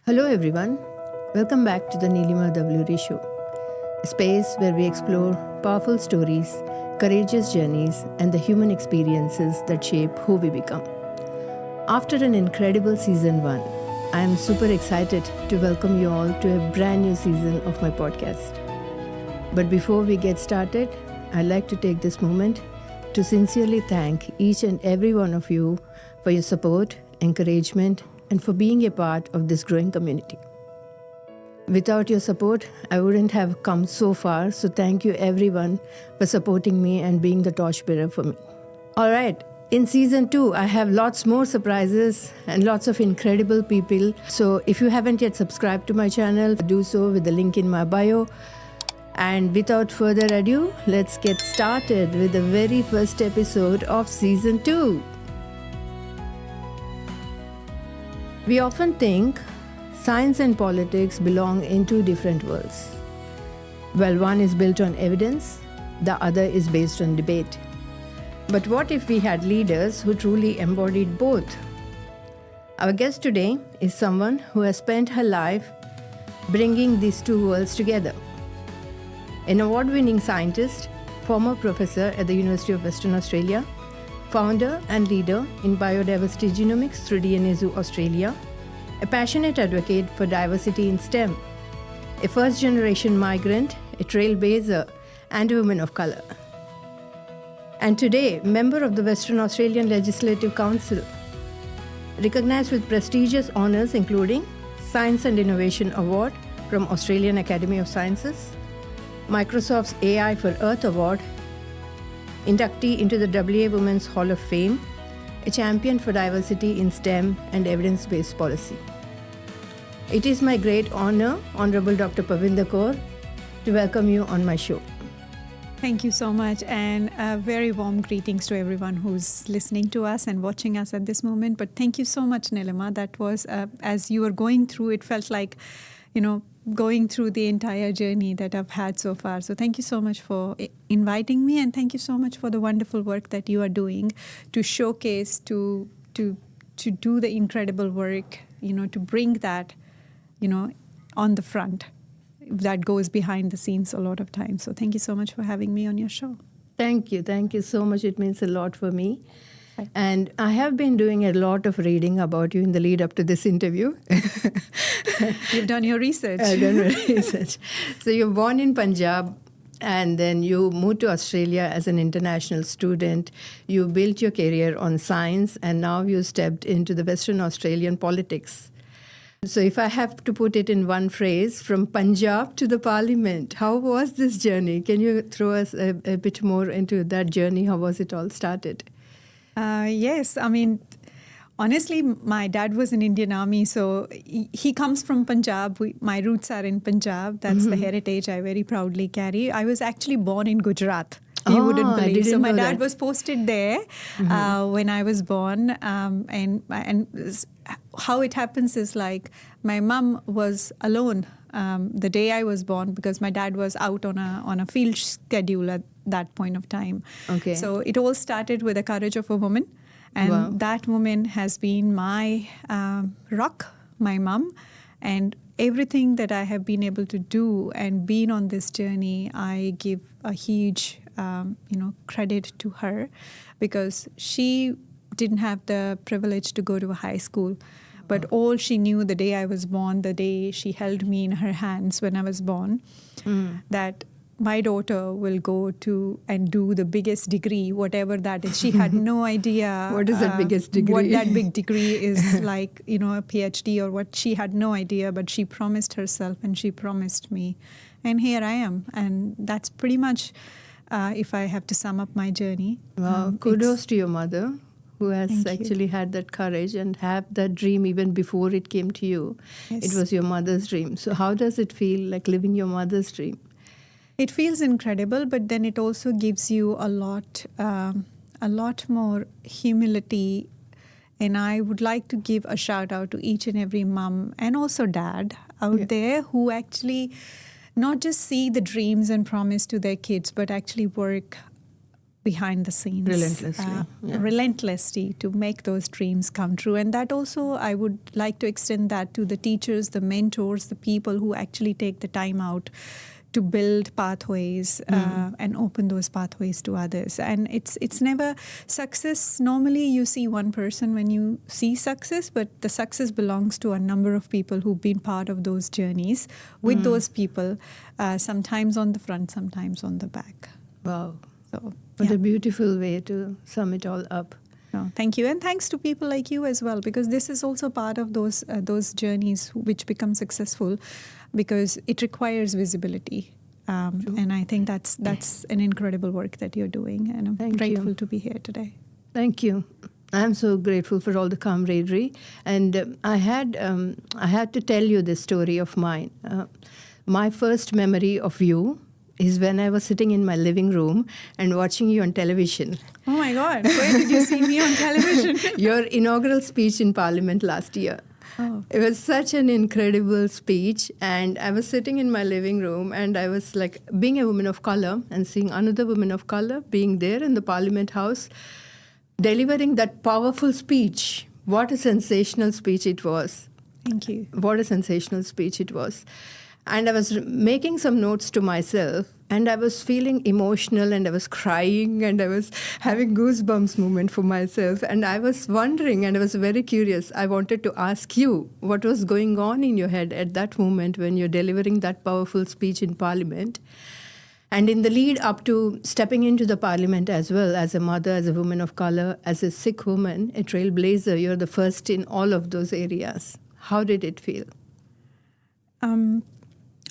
Hello everyone, welcome back to the Neelima Davuluri show, a space where we explore powerful stories, courageous journeys, and the human experiences that shape who we become. After an incredible season 1, I am super excited to welcome you all to a brand new season of my podcast. But before we get started, I'd like to take this moment to sincerely thank each and every one of you for your support, encouragement, and for being a part of this growing community. Without your support, I wouldn't have come so far, so thank you everyone for supporting me and being the torchbearer for me. Alright, in season 2, I have lots more surprises and lots of incredible people. So if you haven't yet subscribed to my channel, do so with the link in my bio. And without further ado, let's get started with the very first episode of season 2. We often think science and politics belong in two different worlds. Well, one is built on evidence, the other is based on debate. But what if we had leaders who truly embodied both? Our guest today is someone who has spent her life bringing these two worlds together. An award-winning scientist, former professor at the University of Western Australia, founder and leader in biodiversity genomics through DNA Zoo Australia, a passionate advocate for diversity in STEM, a first-generation migrant, a trailblazer, and a woman of colour. And today, member of the Western Australian Legislative Council, recognised with prestigious honours including Science and Innovation Award from Australian Academy of Sciences, Microsoft's AI for Earth Award, inductee into the WA Women's Hall of Fame, a champion for diversity in STEM and evidence-based policy. It is my great honor, Honorable Dr. Parwinder Kaur, to welcome you on my show. Thank you so much, and very warm greetings to everyone who's listening to us and watching us at this moment. But thank you so much, Neelima. That was, as you were going through, it felt like, going through the entire journey that I've had so far. So thank you so much for inviting me, and thank you so much for the wonderful work that you are doing to showcase, to do the incredible work, to bring that, on the front that goes behind the scenes a lot of times. So thank you so much for having me on your show. Thank you so much. It means a lot for me. And I have been doing a lot of reading about you in the lead up to this interview. You've done your research. I've done my research. So you're born in Punjab and then you moved to Australia as an international student. You built your career on science and now you stepped into the Western Australian politics. So if I have to put it in one phrase, from Punjab to the Parliament, how was this journey? Can you throw us a bit more into that journey? How was it all started? Yes, honestly, my dad was in Indian Army, so he comes from Punjab. My roots are in Punjab. That's the heritage I very proudly carry. I was actually born in Gujarat. You wouldn't believe. So my dad was posted there when I was born, and how it happens is like my mum was alone the day I was born because my dad was out on a field schedule at that point of time. Okay. So it all started with the courage of a woman. And that woman has been my rock, my mum. And everything that I have been able to do and been on this journey, I give a huge, credit to her because she didn't have the privilege to go to a high school. But all she knew the day I was born, the day she held me in her hands when I was born, that my daughter will go to and do the biggest degree, whatever that is. She had no idea. What is that biggest degree? What that big degree is like, a PhD or what. She had no idea, but she promised herself and she promised me. And here I am. And that's pretty much, if I have to sum up my journey. Wow, kudos to your mother, who has actually had that courage and have that dream even before it came to you. Yes. It was your mother's dream. So how does it feel like living your mother's dream? It feels incredible, but then it also gives you a lot more humility. And I would like to give a shout out to each and every mom and also dad out there who actually not just see the dreams and promise to their kids, but actually work behind the scenes. Relentlessly to make those dreams come true. And that also, I would like to extend that to the teachers, the mentors, the people who actually take the time out to build pathways and open those pathways to others. And it's never success. Normally you see one person when you see success, but the success belongs to a number of people who've been part of those journeys with those people, sometimes on the front, sometimes on the back. Wow. What a beautiful way to sum it all up. No, thank you. And thanks to people like you as well, because this is also part of those journeys which become successful, because it requires visibility. And I think that's an incredible work that you're doing. And I'm grateful to be here today. Thank you. I'm so grateful for all the camaraderie. And I had to tell you this story of mine. My first memory of you is when I was sitting in my living room and watching you on television. Oh my God, where did you see me on television? Your inaugural speech in Parliament last year. Oh. It was such an incredible speech, and I was sitting in my living room and I was like, being a woman of color and seeing another woman of color being there in the Parliament House, delivering that powerful speech. What a sensational speech it was. Thank you. What a sensational speech it was. And I was making some notes to myself, and I was feeling emotional, and I was crying, and I was having goosebumps moment for myself. And I was wondering, and I was very curious. I wanted to ask you what was going on in your head at that moment when you're delivering that powerful speech in Parliament. And in the lead up to stepping into the Parliament as well, as a mother, as a woman of color, as a Sikh woman, a trailblazer, you're the first in all of those areas. How did it feel?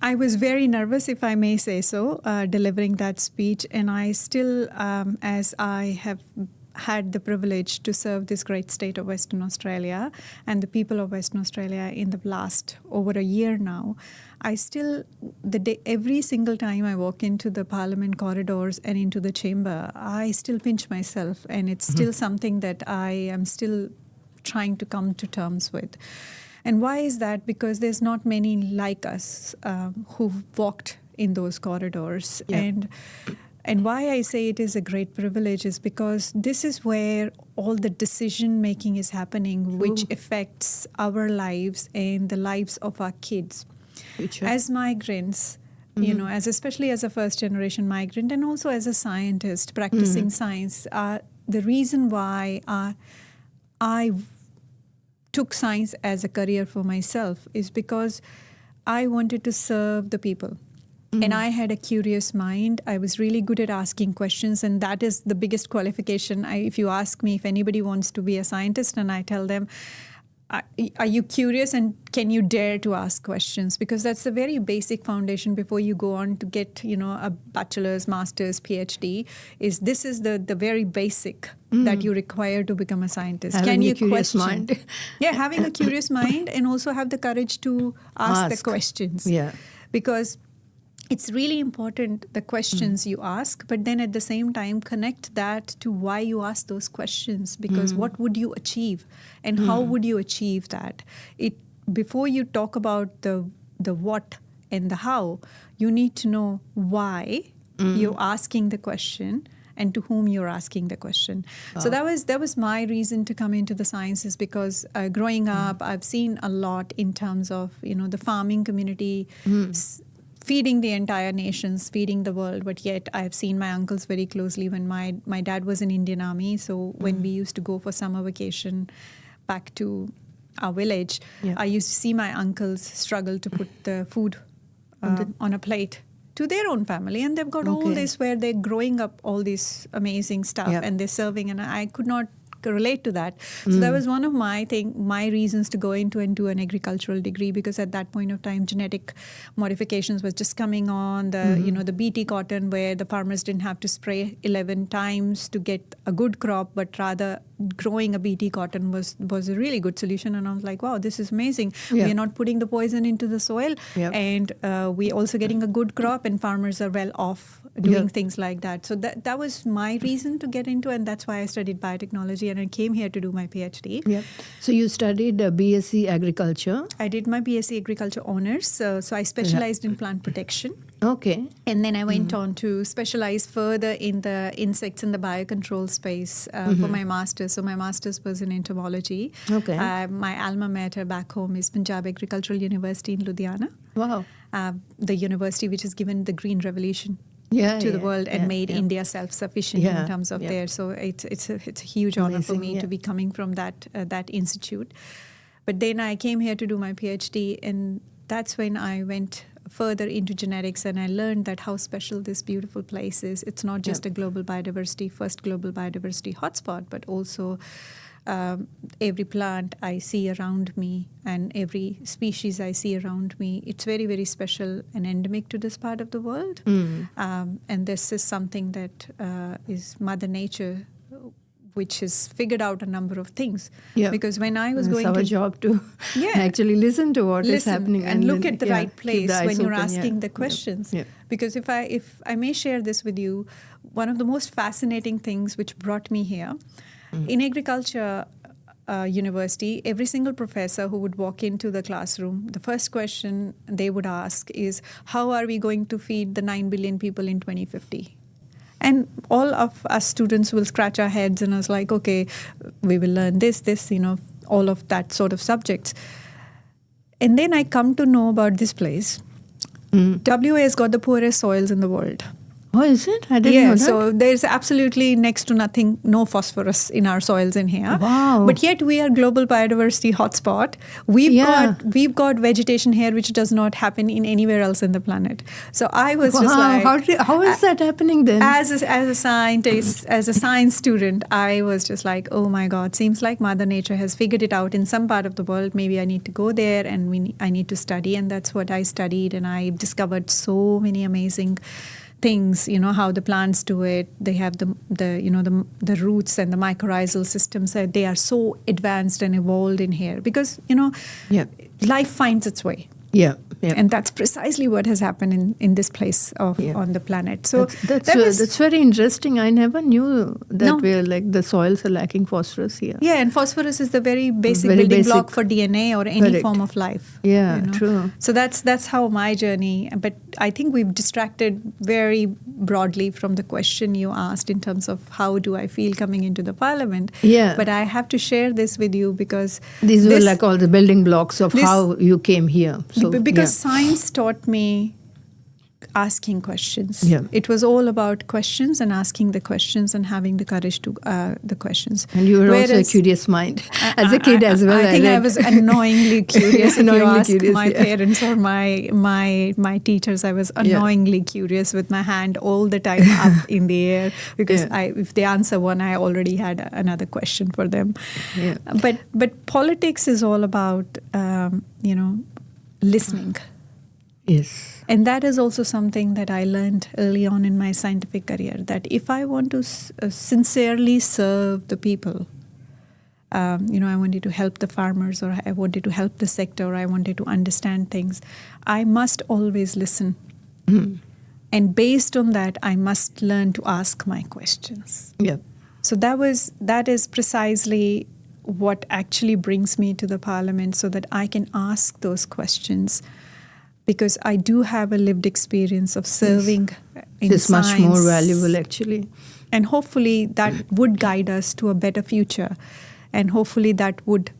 I was very nervous, if I may say so, delivering that speech. And I still, as I have had the privilege to serve this great state of Western Australia and the people of Western Australia in the last over a year now, I still, every single time I walk into the Parliament corridors and into the chamber, I still pinch myself. And it's still something that I am still trying to come to terms with. And why is that? Because there's not many like us who've walked in those corridors. Yeah. And why I say it is a great privilege is because this is where all the decision making is happening, which affects our lives and the lives of our kids. Future. As migrants, you know, especially as a first generation migrant, and also as a scientist practicing science, the reason why I took science as a career for myself is because I wanted to serve the people. And I had a curious mind. I was really good at asking questions, and that is the biggest qualification. If you ask me if anybody wants to be a scientist, and I tell them, are you curious and can you dare to ask questions? Because that's the very basic foundation before you go on to get, you know, a bachelor's, master's, PhD. This is the very basic that you require to become a scientist. Having can you a curious question? mind. Yeah, having a curious mind, and also have the courage to ask the questions. Yeah. Because it's really important, the questions you ask, but then at the same time, connect that to why you ask those questions, because what would you achieve and how would you achieve that? Before you talk about the what and the how, you need to know why you're asking the question and to whom you're asking the question. So that was my reason to come into the sciences, because growing up, I've seen a lot in terms of, you know, the farming community, feeding the entire nations, feeding the world. But yet I've seen my uncles very closely when my dad was in Indian Army. So when we used to go for summer vacation back to our village, I used to see my uncles struggle to put the food on a plate to their own family. And they've got all this where they're growing up all this amazing stuff and they're serving. And I could not relate to that. So that was one of my reasons to go into and do an agricultural degree, because at that point of time, genetic modifications was just coming on. The BT cotton, where the farmers didn't have to spray 11 times to get a good crop, but rather growing a BT cotton was a really good solution. And I was like, wow, this is amazing. Yeah. We're not putting the poison into the soil, and we're also getting a good crop, and farmers are well off doing things like that. So that was my reason to get into, and that's why I studied biotechnology, and I came here to do my PhD. Yep. So you studied BSc Agriculture. I did my BSc Agriculture Honours. So I specialized in plant protection. Okay. And then I went on to specialize further in the insects and the biocontrol space for my master's. So my master's was in entomology. Okay. My alma mater back home is Punjab Agricultural University in Ludhiana. Wow. The university which has given the green revolution to the world and made India self-sufficient in terms of there. So it's a huge honor for me to be coming from that institute. But then I came here to do my PhD, and that's when I went further into genetics, and I learned that how special this beautiful place is. It's not just a global biodiversity, first global biodiversity hotspot, but also every plant I see around me and every species I see around me, it's very, very special and endemic to this part of the world. And this is something that is Mother Nature, which has figured out a number of things. Yeah. Because when I was going to... It's our job to actually listen to what is happening. And look at the right place when you're asking the questions. Because if I may share this with you, one of the most fascinating things which brought me here, in agriculture university, every single professor who would walk into the classroom, the first question they would ask is, how are we going to feed the 9 billion people in 2050? And all of us students will scratch our heads and I was like, okay, we will learn this, all of that sort of subjects. And then I come to know about this place. WA has got the poorest soils in the world. Oh, is it? I didn't know that. So there's absolutely next to nothing, no phosphorus in our soils in here. Wow. But yet we are global biodiversity hotspot. We've got vegetation here which does not happen in anywhere else in the planet. So I was just like... How is that happening then? As a scientist, as a science student, I was just like, oh my God, seems like Mother Nature has figured it out in some part of the world. Maybe I need to go there and I need to study. And that's what I studied. And I discovered so many amazing things, how the plants do it. They have the roots and the mycorrhizal systems. They are so advanced and evolved in here because, life finds its way. Yeah. And that's precisely what has happened in this place on the planet. So that's very interesting. I never knew that the soils are lacking phosphorus here. Yeah, and phosphorus is the very basic block for DNA or any form of life. Yeah, true. So that's how my journey. But I think we've distracted very broadly from the question you asked in terms of how do I feel coming into the parliament. Yeah. But I have to share this with you because these were like all the building blocks of how you came here. So, because science taught me asking questions. Yeah. It was all about questions and asking the questions and having the courage to the questions. And you were also a curious mind as a kid as well. I think I was annoyingly curious. If you ask my parents or my teachers, I was annoyingly curious with my hand all the time up in the air because if they answer one, I already had another question for them. Yeah. But politics is all about listening. Yes. And that is also something that I learned early on in my scientific career, that if I want to sincerely serve the people, I wanted to help the farmers, or I wanted to help the sector, or I wanted to understand things, I must always listen. And based on that, I must learn to ask my questions. Yeah. So that is precisely what actually brings me to the parliament, so that I can ask those questions, because I do have a lived experience of serving in it's science. Much more valuable, actually. And hopefully that would guide us to a better future. And hopefully that would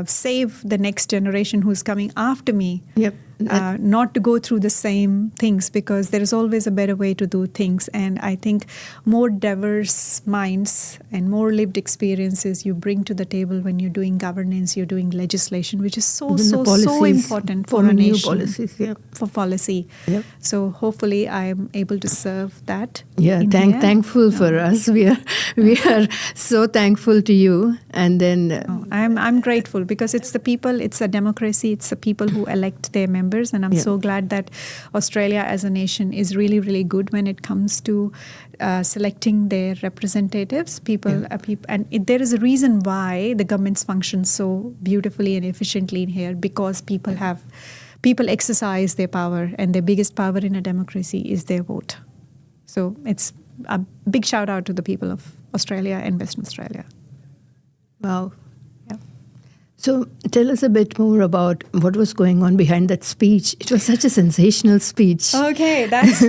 save the next generation who's coming after me. Yep. Not to go through the same things, because there is always a better way to do things. And I think more diverse minds and more lived experiences you bring to the table when you're doing governance, you're doing legislation, which is so important for a nation. Policies, for policy. Yep. So hopefully I am able to serve that. Yeah, thankful for us. We are so thankful to you. And then I'm grateful, because it's the people, it's a democracy, it's the people who elect their members. And I'm so glad that Australia as a nation is really, really good when it comes to selecting their representatives. And there is a reason why the governments function so beautifully and efficiently in here, because people exercise their power, and their biggest power in a democracy is their vote. So it's a big shout out to the people of Australia and Western Australia. Wow. Yeah. So tell us a bit more about what was going on behind that speech. It was such a sensational speech. Okay, that's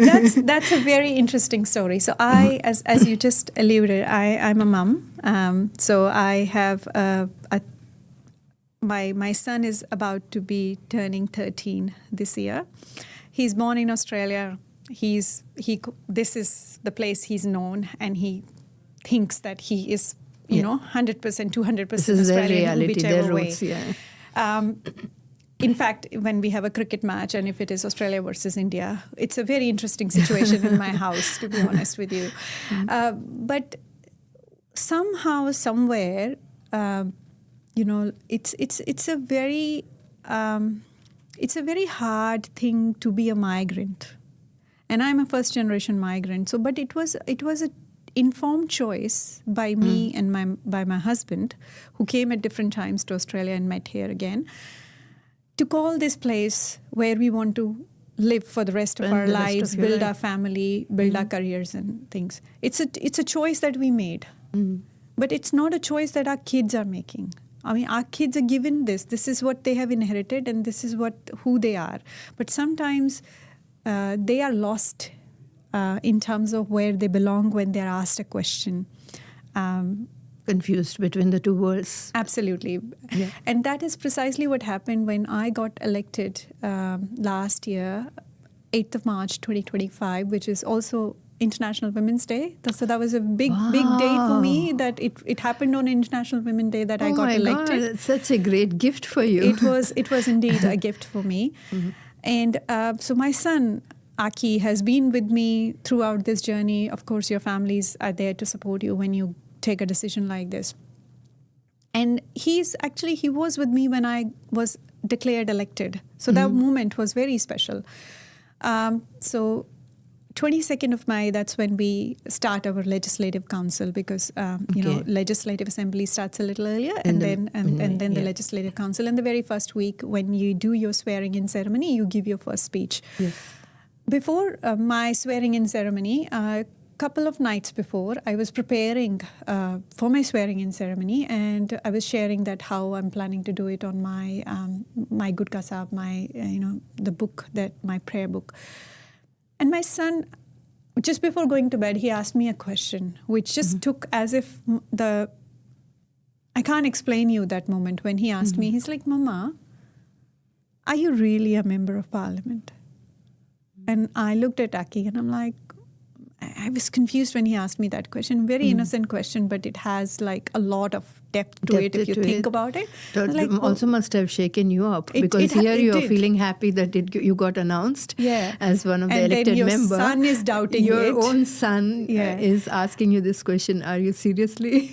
a very interesting story. So I, as you just alluded, I'm a mum. So I have my son is about to be turning 13 this year. He's born in Australia. This is the place he's known, and he thinks that he is, you know, 100%, 200% this is Australian, their reality, whichever their way. roots, yeah. In fact, when we have a cricket match, and if it is Australia versus India, it's a very interesting situation in my house, to be honest with you. But somehow, somewhere, you know, it's a very hard thing to be a migrant, and I'm a first generation migrant. So, but it was a informed choice by me and by my husband, who came at different times to Australia and met here again, to call this place where we want to live for the rest of our lives, build our family, build our careers and things. It's a choice that we made, but it's not a choice that our kids are making. I mean, our kids are given this. This is what they have inherited, and this is who they are. But sometimes they are lost in terms of where they belong when they're asked a question. Confused between the two worlds. Absolutely. Yeah. And that is precisely what happened when I got elected last year, 8th of March 2025, which is also International Women's Day. So that was a big day for me, that it happened on International Women's Day that I got elected. God, that's such a great gift for you. It was indeed a gift for me. And so my son, Aki, has been with me throughout this journey. Of course, your families are there to support you when you take a decision like this. And he was with me when I was declared elected. So that moment was very special. So 22nd of May, that's when we start our legislative council, because you know, legislative assembly starts a little earlier, and then the legislative council. And the very first week, when you do your swearing in ceremony, you give your first speech. Yes. Before my swearing in ceremony, a couple of nights before, I was preparing for my swearing in ceremony, and I was sharing that how I'm planning to do it on my my Gudka Sahib, my the book, that my prayer book. And my son, just before going to bed, he asked me a question, which just took as if I can't explain you that moment when he asked me. He's like, "Mama, are you really a member of parliament?" And I looked at Aki and I'm like, I was confused when he asked me that question. Very innocent question, but it has like a lot of depth to it if you think about it. That like, also must have shaken you up, because here you're feeling happy that you got announced as one of the elected members. And your son is doubting your it. Your own son is asking you this question. Are you seriously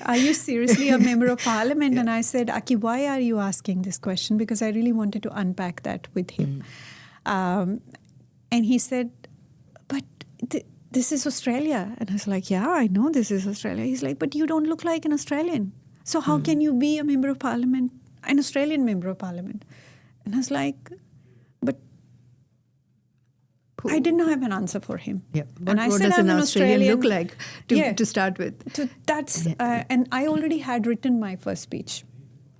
a member of parliament? And I said, Aki, why are you asking this question? Because I really wanted to unpack that with him. And he said, but this is Australia. And I was like, yeah, I know this is Australia. He's like, but you don't look like an Australian. So how can you be a member of parliament, an Australian member of parliament? And I was like, but I didn't have an answer for him. Yeah. And I what said, does I'm an an Australian look like to start with? And I already had written my first speech.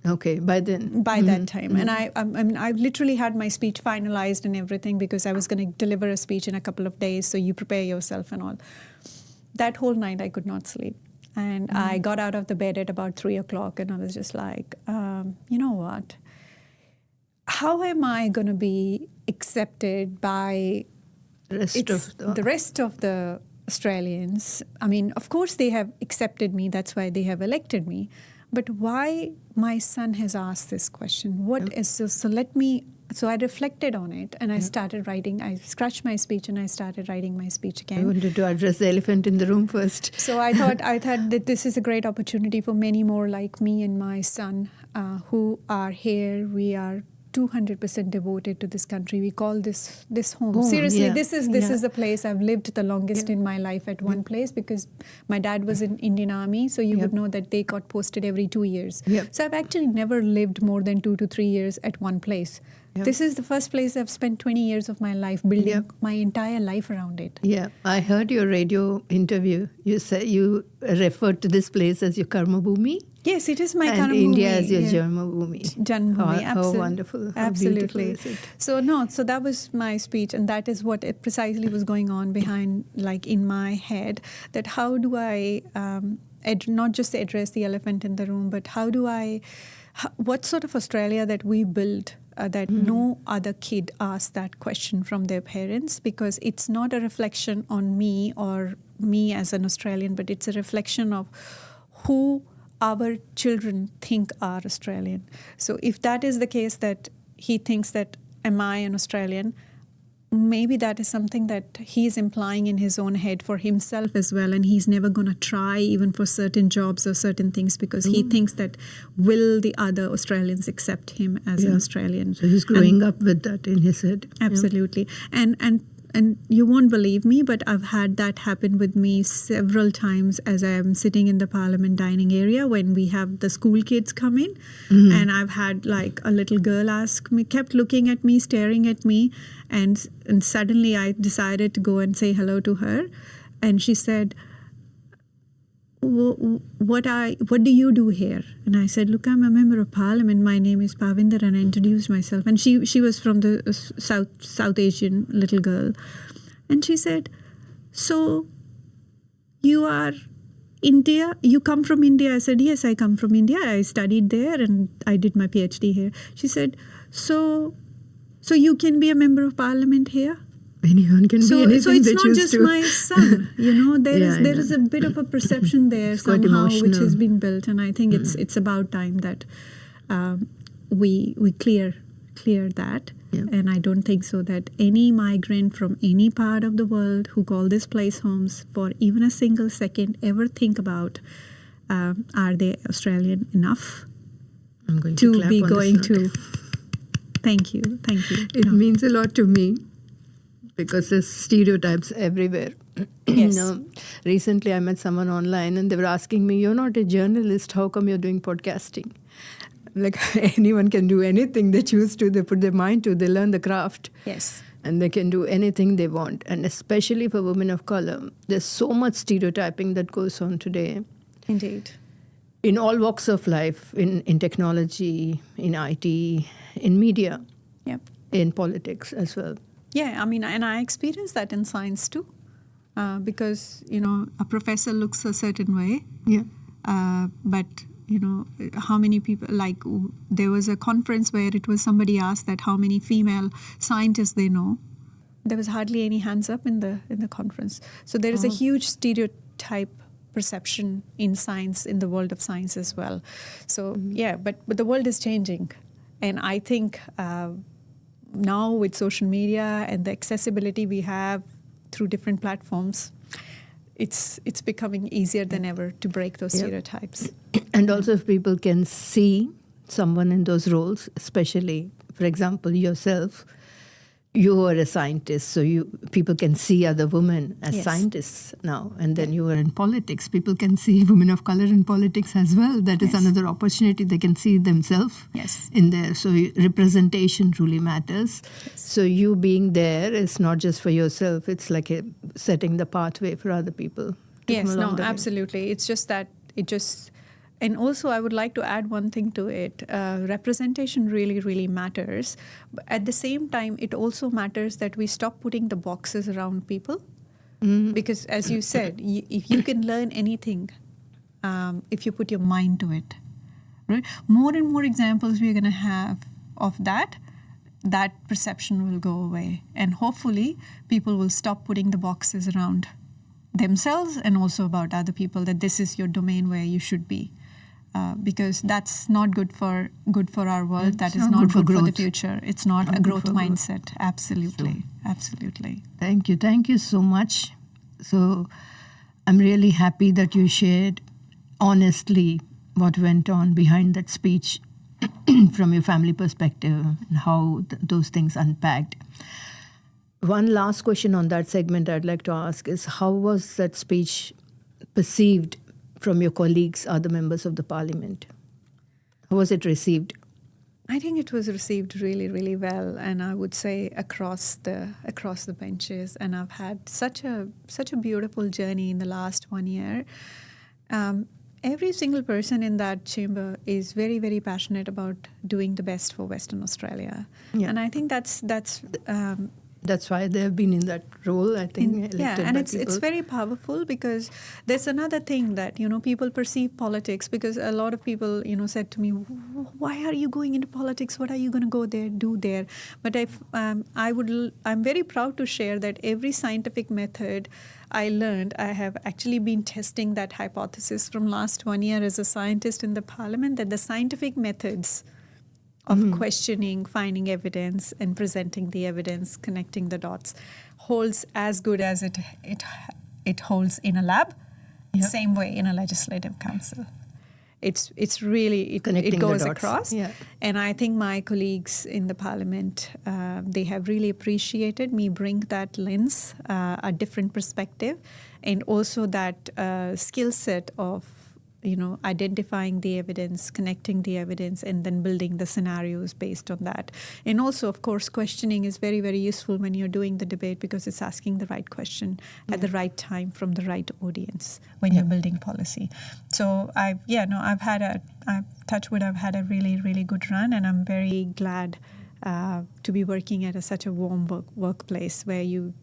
Okay, by then. By that time. And I literally had my speech finalized and everything, because I was going to deliver a speech in a couple of days, so you prepare yourself and all. That whole night I could not sleep. And I got out of the bed at about 3 o'clock, and I was just like, you know what? How am I going to be accepted by the rest of the Australians? I mean, of course they have accepted me. That's why they have elected me. But why my son has asked this question? What is so let me... So I reflected on it, and I started writing. I scratched my speech, and I started writing my speech again. I wanted to address the elephant in the room first. So I thought that this is a great opportunity for many more like me and my son who are here. We are 200% devoted to this country. We call this home. Seriously, this is the place I've lived the longest in my life at one place, because my dad was in Indian Army, so you would know that they got posted every 2 years. So I've actually never lived more than 2 to 3 years at one place. This is the first place I've spent 20 years of my life building my entire life around it. Yeah, I heard your radio interview. You said you referred to this place as your Karma Bhumi. Yes, it is my and Karma Bhumi. India as your Janma Bhumi. Janma Bhumi, How wonderful. How absolutely. beautiful is it? So that was my speech, and that is what it precisely was going on behind, like in my head, that how do I not just address the elephant in the room, but what sort of Australia that we build that no other kid asks that question from their parents, because it's not a reflection on me or me as an Australian, but it's a reflection of who our children think are Australian. So if that is the case, that he thinks that, am I an Australian? Maybe that is something that he's implying in his own head for himself as well, and he's never going to try even for certain jobs or certain things, because he thinks that will the other Australians accept him as an Australian. So he's growing up with that in his head. Absolutely. And you won't believe me, but I've had that happen with me several times as I am sitting in the Parliament dining area when we have the school kids come in. And I've had like a little girl kept looking at me, staring at me. And suddenly I decided to go and say hello to her. And she said, what do you do here? And I said, look, I'm a member of Parliament. My name is Parwinder, and I introduced myself. And she was from the South Asian little girl. And she said, so you are India? You come from India? I said, yes, I come from India. I studied there and I did my PhD here. She said, so you can be a member of Parliament here? Anyone can be anything. So it's they not choose just to. my son, there is a bit of a perception there somehow which has been built, and I think it's about time that we clear that. And I don't think so that any migrant from any part of the world who call this place homes for even a single second ever think about are they Australian enough I'm going to clap be on going this note. to. Thank you. It means a lot to me, because there's stereotypes everywhere. Yes. Recently I met someone online and they were asking me, you're not a journalist, how come you're doing podcasting? Like, anyone can do anything they choose to, they put their mind to, they learn the craft. Yes. And they can do anything they want. And especially for women of color, there's so much stereotyping that goes on today. Indeed. In all walks of life, in technology, in IT, in media, in politics as well. Yeah, I mean, and I experienced that in science too, because, a professor looks a certain way. But, how many people, like there was a conference where it was somebody asked that how many female scientists they know. There was hardly any hands up in the conference. So there is a huge stereotype perception in science, in the world of science as well. So, but the world is changing. And I think now with social media and the accessibility we have through different platforms, it's becoming easier than ever to break those stereotypes. And also if people can see someone in those roles, especially, for example, yourself, you are a scientist, so people can see other women as scientists now. And then you are in politics. People can see women of color in politics as well. That is another opportunity. They can see themselves in there. So representation truly matters. So you being there is not just for yourself. It's like setting the pathway for other people. Absolutely. It's just that and also I would like to add one thing to it. Representation really, really matters. But at the same time, it also matters that we stop putting the boxes around people. Because as you said, if you can learn anything, if you put your mind to it, right? More and more examples we're going to have of that perception will go away. And hopefully people will stop putting the boxes around themselves and also about other people, that this is your domain where you should be. Because that's not good for our world. That is not good for the future. It's not a growth mindset. Absolutely. Absolutely. Thank you so much. So I'm really happy that you shared honestly what went on behind that speech from your family perspective and how those things unpacked. One last question on that segment I'd like to ask is, how was that speech perceived from your colleagues, other members of the parliament? How was it received? I think it was received really, really well, and I would say across the benches. And I've had such a beautiful journey in the last 1 year. Every single person in that chamber is very, very passionate about doing the best for Western Australia, and I think that's why they have been in that role, I think. And it's very powerful, because there's another thing that, people perceive politics, because a lot of people, said to me, why are you going into politics? What are you going to go there, do there? But I'm very proud to share that every scientific method I learned, I have actually been testing that hypothesis from last 1 year as a scientist in the parliament, that the scientific methods of questioning, finding evidence, and presenting the evidence, connecting the dots, holds as good as it holds in a lab. Same way in a legislative council. It's really it goes across. And I think my colleagues in the parliament, they have really appreciated me bring that lens, a different perspective, and also that skill set of identifying the evidence, connecting the evidence, and then building the scenarios based on that. And also, of course, questioning is very, very useful when you're doing the debate, because it's asking the right question at the right time from the right audience when you're building policy. So I've had a really, really good run, and I'm very glad to be working at such a warm workplace where you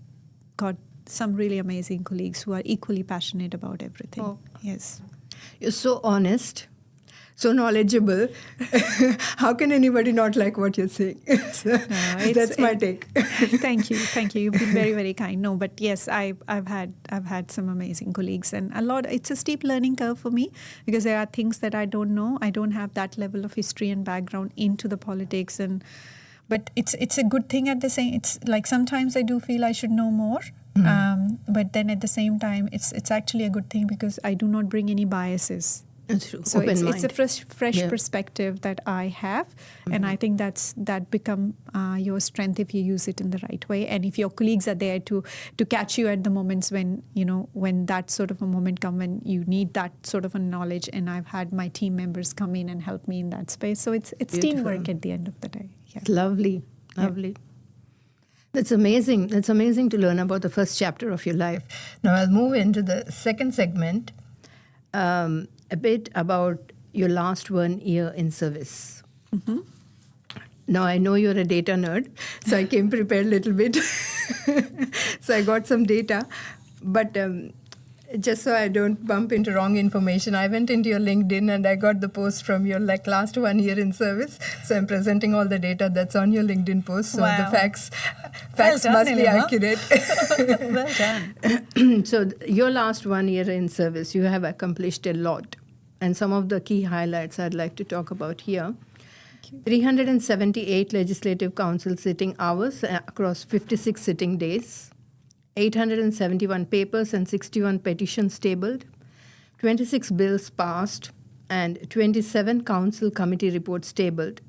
got some really amazing colleagues who are equally passionate about everything. Oh. Yes. You're so honest, so knowledgeable. How can anybody not like what you're saying? That's my take. Thank you. You've been very, very kind. No, but yes, I've had some amazing colleagues, and it's a steep learning curve for me, because there are things that I don't know. I don't have that level of history and background into the politics, but it's a good thing at the same. It's like sometimes I do feel I should know more. But then at the same time, it's actually a good thing, because I do not bring any biases. That's true. So it's a fresh perspective that I have, and I think that become your strength if you use it in the right way, and if your colleagues are there to catch you at the moments when that sort of a moment come when you need that sort of a knowledge. And I've had my team members come in and help me in that space. So it's teamwork at the end of the day. Yeah. It's lovely. That's amazing. That's amazing to learn about the first chapter of your life. Now I'll move into the second segment, a bit about your last 1 year in service. Now I know you're a data nerd, so I came prepared a little bit. So I got some data, but just so I don't bump into wrong information, I went into your LinkedIn and I got the post from your last 1 year in service. So I'm presenting all the data that's on your LinkedIn post. So the facts must be accurate. Well done. So your last 1 year in service, you have accomplished a lot. And some of the key highlights I'd like to talk about here. 378 legislative council sitting hours across 56 sitting days. 871 papers and 61 petitions tabled, 26 bills passed, and 27 council committee reports tabled.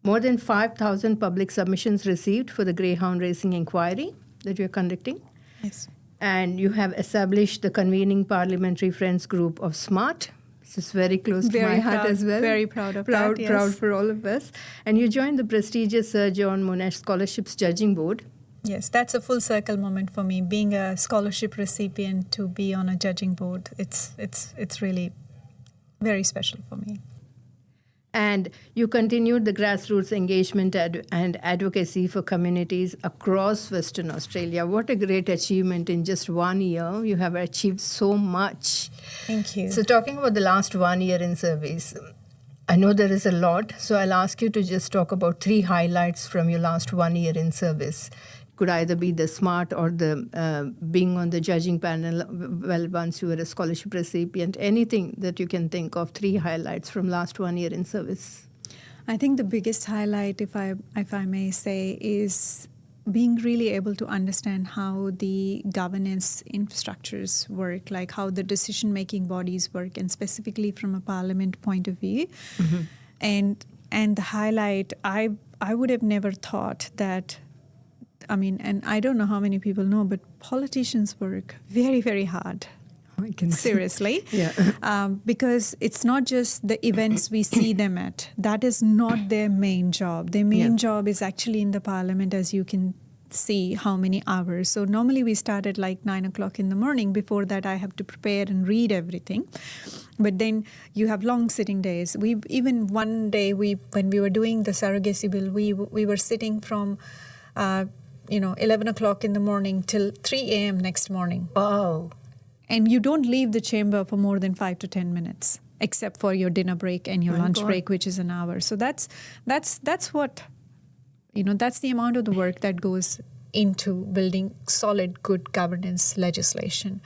More than 5,000 public submissions received for the greyhound racing inquiry that you're conducting. Yes. And you have established the convening parliamentary friends group of SMART. This is very close to my heart as well. Very proud of that, yes. Proud for all of us. And you joined the prestigious Sir John Monash Scholarships Judging Board. Yes, that's a full circle moment for me. Being a scholarship recipient to be on a judging board, it's really very special for me. And you continued the grassroots engagement and advocacy for communities across Western Australia. What a great achievement in just 1 year. You have achieved so much. Thank you. So talking about the last 1 year in service, I know there is a lot, so I'll ask you to just talk about 3 highlights from your last 1 year in service. Could either be the SMART or the being on the judging panel, well, once you were a scholarship recipient, anything that you can think of, 3 highlights from last 1 year in service. I think the biggest highlight, if I may say, is being really able to understand how the governance infrastructures work, like how the decision-making bodies work, and specifically from a parliament point of view. And the highlight, I would have never thought that, and I don't know how many people know, but politicians work very, very hard. I can see. Seriously. Yeah. Because it's not just the events we see them at. That is not their main job. Their main job is actually in the parliament, as you can see how many hours. So normally we start at like 9 o'clock in the morning. Before that, I have to prepare and read everything. But then you have long sitting days. Even one day when we were doing the surrogacy bill, we were sitting from 11 o'clock in the morning till 3 a.m. next morning. Wow. And you don't leave the chamber for more than 5 to 10 minutes, except for your dinner break and your lunch break, which is an hour. So that's what, that's the amount of the work that goes into building solid, good governance legislation.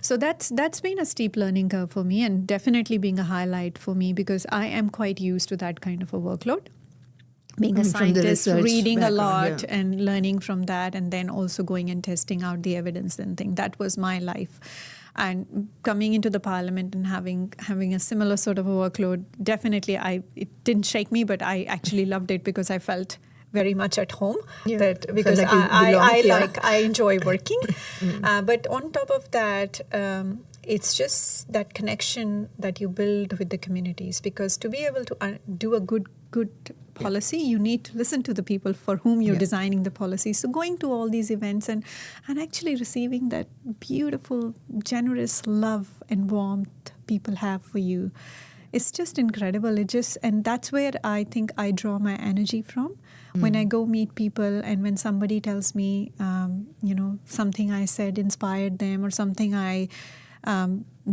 So that's been a steep learning curve for me, and definitely being a highlight for me, because I am quite used to that kind of a workload. Being a scientist, reading a lot and learning from that, and then also going and testing out the evidence and thing. That was my life. And coming into the parliament and having a similar sort of a workload, definitely it didn't shake me, but I actually loved it because I felt very much at home. Because I enjoy working. But on top of that, it's just that connection that you build with the communities, because to be able to do a good policy, you need to listen to the people for whom you're designing the policy. So going to all these events and actually receiving that beautiful, generous love and warmth people have for you, it's just incredible. And that's where I think I draw my energy from. When I go meet people, and when somebody tells me, something I said inspired them, or something I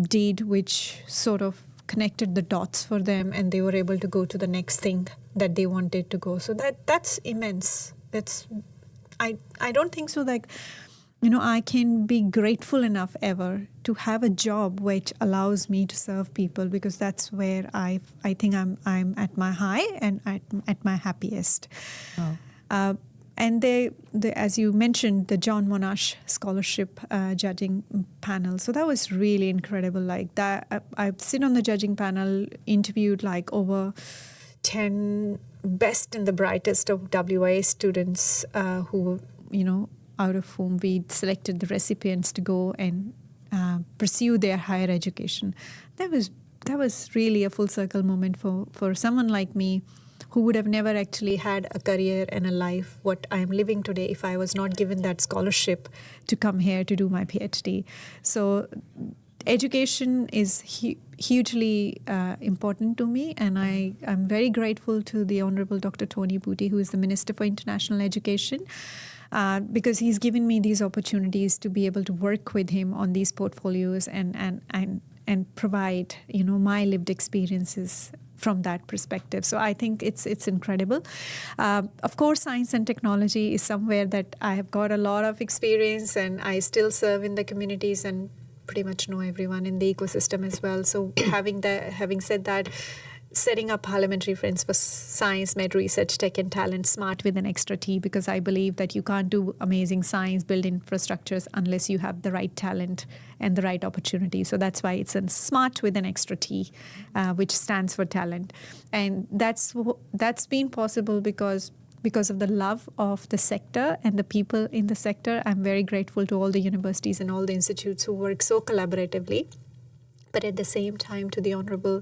did which sort of connected the dots for them, and they were able to go to the next thing that they wanted to go. So that's immense. I don't think so. I can be grateful enough ever to have a job which allows me to serve people, because that's where I think I'm at my high and at my happiest. Oh. And as you mentioned, the John Monash Scholarship judging panel. So that was really incredible. Like that, I sit on the judging panel, interviewed like over 10 best and the brightest of WA students who, out of whom we selected the recipients to go and pursue their higher education. That was really a full circle moment for someone like me, who would have never actually had a career and a life what I'm living today if I was not given that scholarship to come here to do my PhD. So education is hugely important to me, and I'm very grateful to the Honourable Dr. Tony Booty, who is the Minister for International Education, because he's given me these opportunities to be able to work with him on these portfolios and provide, my lived experiences from that perspective. So I think it's incredible. Of course, science and technology is somewhere that I have got a lot of experience, and I still serve in the communities and pretty much know everyone in the ecosystem as well. So having said that, setting up Parliamentary Friends for Science, Med Research, Tech and Talent, SMART with an extra T, because I believe that you can't do amazing science, build infrastructures unless you have the right talent and the right opportunity. So that's why it's a SMART with an extra T, which stands for talent. And that's been possible because of the love of the sector and the people in the sector. I'm very grateful to all the universities and all the institutes who work so collaboratively. But at the same time, to the Honourable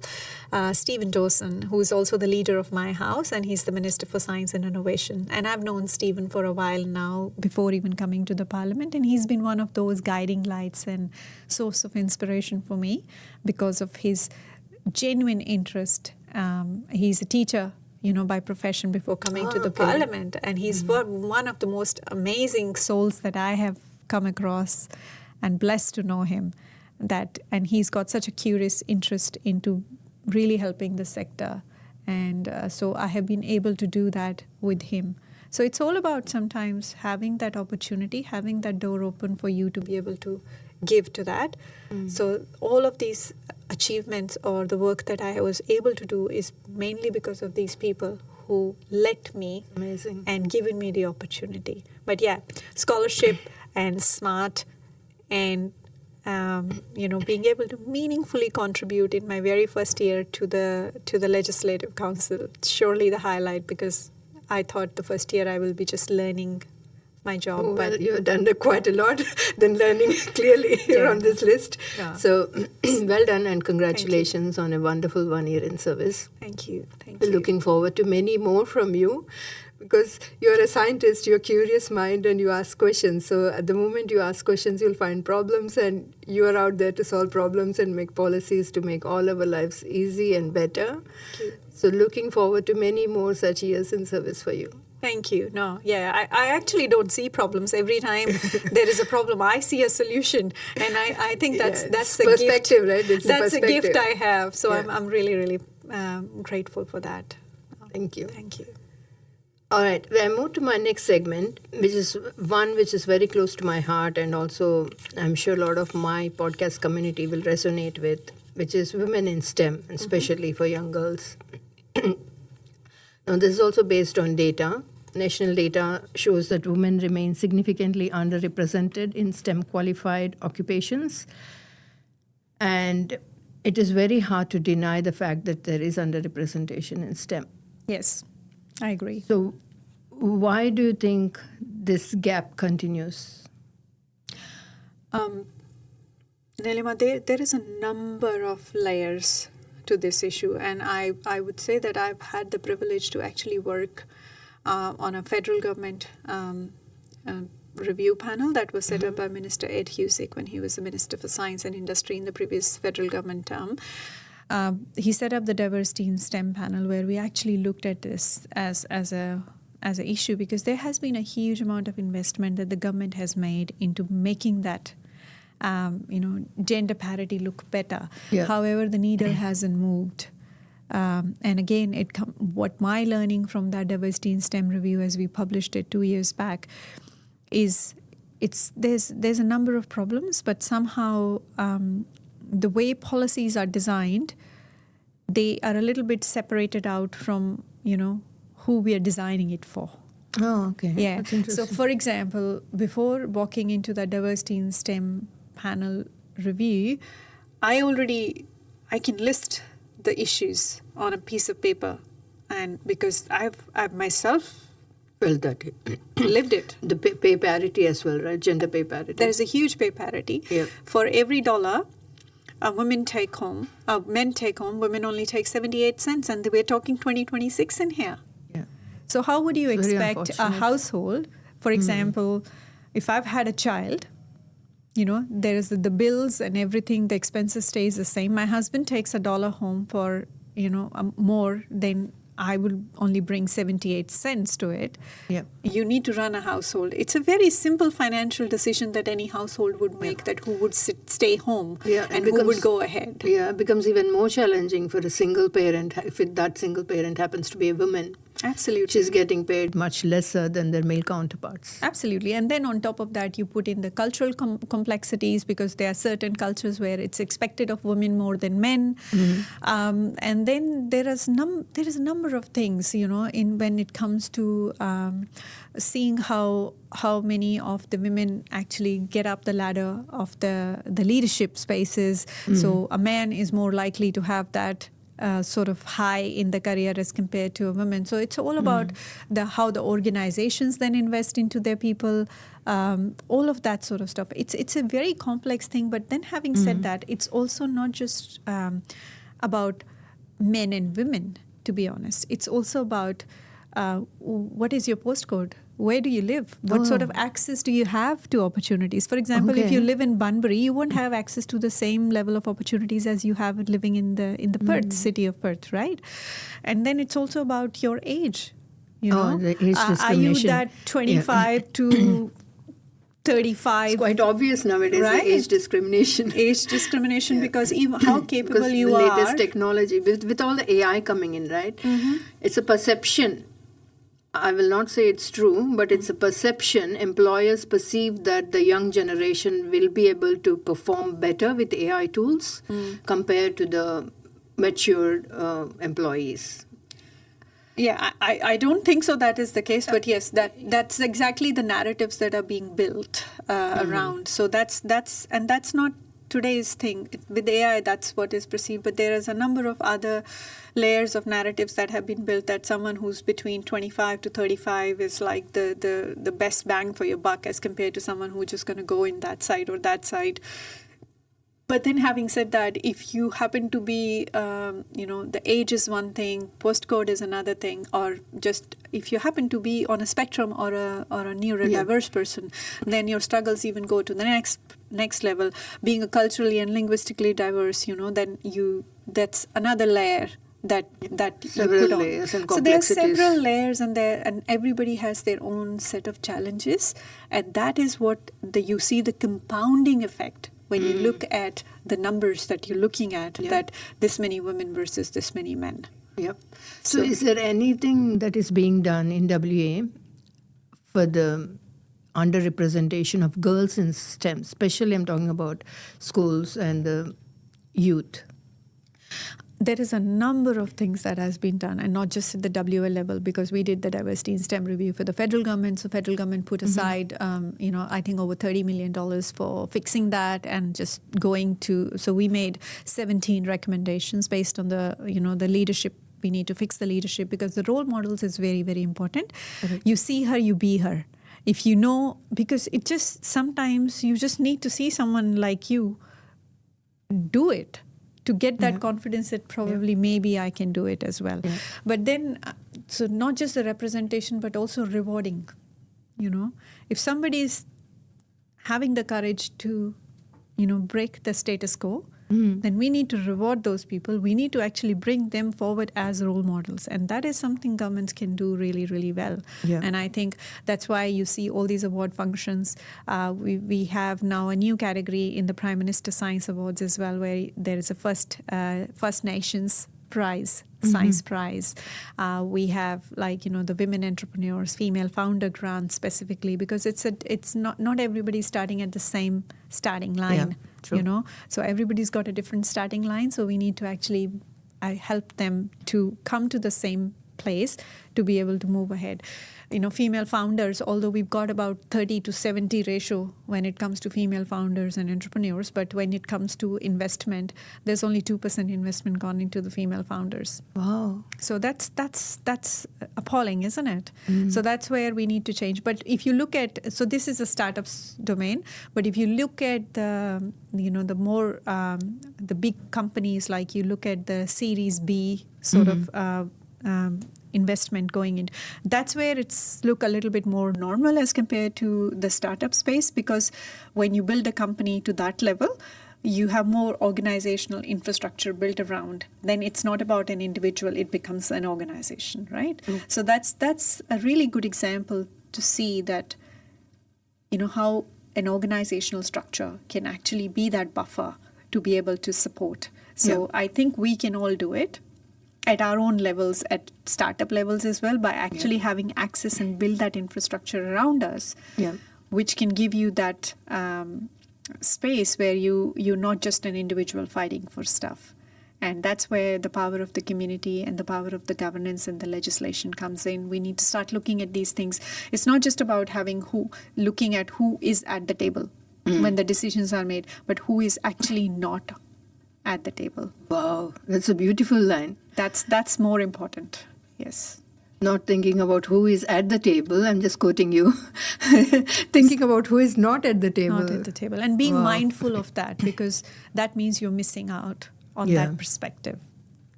Stephen Dawson, who is also the leader of my house, and he's the Minister for Science and Innovation. And I've known Stephen for a while now, before even coming to the Parliament, and he's been one of those guiding lights and source of inspiration for me because of his genuine interest. He's a teacher, by profession before coming to the Parliament, and he's one of the most amazing souls that I have come across, and blessed to know him. And he's got such a curious interest into really helping the sector. And so I have been able to do that with him. So it's all about sometimes having that opportunity, having that door open for you to be able to give to that. So all of these achievements or the work that I was able to do is mainly because of these people who let me and given me the opportunity. But yeah, scholarship and SMART and being able to meaningfully contribute in my very first year to the Legislative Council, surely the highlight, because I thought the first year I will be just learning my job. Oh, well, but you've done quite a lot than learning clearly here on this list. Yeah. So well done and congratulations on a wonderful 1 year in service. Thank you. We're looking forward to many more from you because you're a scientist, you're a curious mind and you ask questions. So at the moment you ask questions, you'll find problems and you are out there to solve problems and make policies to make all our lives easy and better. So looking forward to many more such years in service for you. Thank you. No, yeah, I actually don't see problems. Every time there is a problem, I see a solution, and I think that's the perspective, gift. Right? It's that's a gift I have. So I'm really, really grateful for that. Thank you. Thank you. All right, I move to my next segment, which is one which is very close to my heart, and also I'm sure a lot of my podcast community will resonate with, which is women in STEM, especially for young girls. Now, this is also based on data. National data shows that women remain significantly underrepresented in STEM qualified occupations. And it is very hard to deny the fact that there is underrepresentation in STEM. Yes, I agree. So why do you think this gap continues? Neelima, there is a number of layers to this issue, and I would say that I've had the privilege to actually work on a federal government review panel that was set up by Minister Ed Husick when he was the Minister for Science and Industry in the previous federal government term. He set up the Diversity in STEM panel where we actually looked at this as an issue because there has been a huge amount of investment that the government has made into making that gender parity look better. Yeah. However, the needle hasn't moved. And again, what my learning from that Diversity in STEM review, as we published it 2 years back, is there's a number of problems, but somehow the way policies are designed, they are a little bit separated out from who we are designing it for. Oh, okay. Yeah. That's interesting. So, for example, before walking into the Diversity in STEM panel review, I can list the issues on a piece of paper, and because I've myself lived it. The pay parity as well, right? Gender pay parity. There is a huge pay parity. Yeah. For every $1 men take home, women only take 78 cents, and we're talking 2026 in here. Yeah. So how would you expect a household, for example, if I've had a child, there is the bills and everything, the expenses stays the same. My husband takes $1 home for, more than I will only bring 78 cents to it. Yeah. You need to run a household. It's a very simple financial decision that any household would make, that who would stay home and who would go ahead. Yeah, it becomes even more challenging for a single parent if that single parent happens to be a woman. Absolutely. She's getting paid much lesser than their male counterparts. Absolutely. And then on top of that, you put in the cultural complexities, because there are certain cultures where it's expected of women more than men. Mm-hmm. And then there is a number of things, when it comes to seeing how many of the women actually get up the ladder of the leadership spaces. Mm-hmm. So a man is more likely to have that sort of high in the career as compared to a woman. So it's all about how the organizations then invest into their people, all of that sort of stuff. It's a very complex thing. But then having said that, it's also not just about men and women, to be honest. It's also about what is your postcode? Where do you live? What sort of access do you have to opportunities? For example, if you live in Bunbury, you won't have access to the same level of opportunities as you have living in the Perth, city of Perth, right? And then it's also about your age. The age discrimination. Are you that 25 to 35? It's quite obvious nowadays, right? The age discrimination. Age discrimination, because even how capable because you are. The latest technology, with all the AI coming in, right? Mm-hmm. It's a perception. I will not say it's true, but it's a perception. Employers perceive that the young generation will be able to perform better with AI tools compared to the mature employees. Yeah, I don't think so that is the case, but yes, that's exactly the narratives that are being built around. So that's not today's thing. With AI, that's what is perceived. But there is a number of other layers of narratives that have been built that someone who's between 25 to 35 is like the best bang for your buck as compared to someone who's just going to go in that side or that side. But then having said that, if you happen to be, the age is one thing, postcode is another thing, or just if you happen to be on a spectrum or a neurodiverse person, then your struggles even go to the next level. Being a culturally and linguistically diverse, then that's another layer that several you put on. layers and so there are complexities. several layers, and everybody has their own set of challenges, and that is what you see the compounding effect when you look at the numbers that you're looking at, that this many women versus this many men. Yep. So is there anything that is being done in WA for the underrepresentation of girls in STEM? Especially I'm talking about schools and the youth. There is a number of things that has been done, and not just at the WA level, because we did the diversity in STEM review for the federal government. So federal government put aside, I think over $30 million for fixing that and just going to. So we made 17 recommendations based on the leadership. We need to fix the leadership because the role models is very, very important. Okay. You see her, you be her. If you know, because it just sometimes you just need to see someone like you do it to get that confidence that probably maybe I can do it as well. Yeah. But then, so not just the representation, but also rewarding. If somebody is having the courage to, break the status quo, then we need to reward those people. We need to actually bring them forward as role models. And that is something governments can do really, really well. Yeah. And I think that's why you see all these award functions. We have now a new category in the Prime Minister Science Awards as well, where there is a First Nations prize, science prize. We have the women entrepreneurs, female founder grant specifically, because it's not everybody starting at the same starting line. True. So everybody's got a different starting line. So we need to actually help them to come to the same place to be able to move ahead. Female founders, although we've got about 30 to 70 ratio when it comes to female founders and entrepreneurs, but when it comes to investment, there's only 2% investment gone into the female founders. Wow. So that's appalling, isn't it? So that's where we need to change. But if you look at, so this is a startups domain, but if you look at the more, the big companies, like you look at the Series B sort of investment going in, that's where it's look a little bit more normal as compared to the startup space, because when you build a company to that level, you have more organizational infrastructure built around. Then it's not about an individual, it becomes an organization, right? So that's a really good example to see that, how an organizational structure can actually be that buffer to be able to support. So I think we can all do it at our own levels, at startup levels as well, by actually having access and build that infrastructure around us, which can give you that space where you're not just an individual fighting for stuff. And that's where the power of the community and the power of the governance and the legislation comes in. We need to start looking at these things. It's not just about looking at who is at the table when the decisions are made, but who is actually not at the table. Wow, that's a beautiful line. That's more important. Yes. Not thinking about who is at the table, I'm just quoting you. Thinking about who is not at the table. Not at the table. And being mindful of that, because that means you're missing out on that perspective.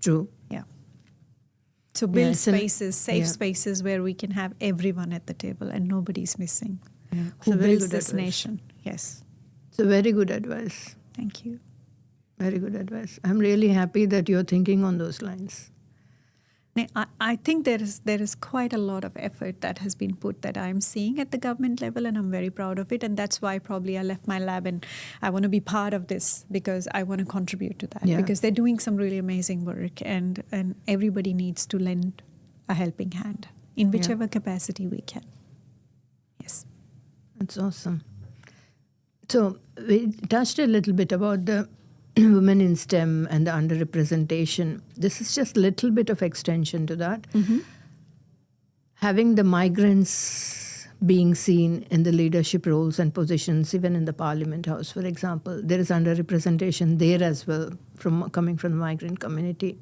True. Yeah. So build spaces, safe spaces where we can have everyone at the table and nobody's missing. Yeah. Who builds this nation. Yes. It's a very good advice. Thank you. Very good advice. I'm really happy that you're thinking on those lines. I think there is quite a lot of effort that has been put that I'm seeing at the government level, and I'm very proud of it. And that's why probably I left my lab and I want to be part of this, because I want to contribute to that. Yeah. Because they're doing some really amazing work, and everybody needs to lend a helping hand in whichever capacity we can. Yes. That's awesome. So we touched a little bit about the women in STEM and the underrepresentation. This is just a little bit of extension to that. Mm-hmm. Having the migrants being seen in the leadership roles and positions, even in the Parliament House, for example. There is underrepresentation there as well, coming from the migrant community.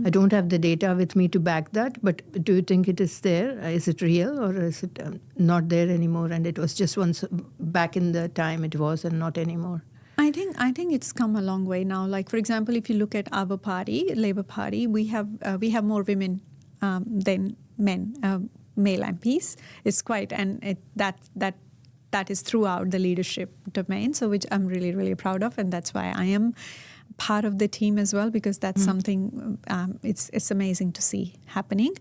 I don't have the data with me to back that, but do you think it is there? Is it real, or is it not there anymore? And it was just once back in the time it was, and not anymore. I think it's come a long way now. Like, for example, if you look at our party, Labour Party, we have more women than men, male MPs. It's quite, and that is throughout the leadership domain. So which I'm really, really proud of, and that's why I am part of the team as well, because that's something it's amazing to see happening.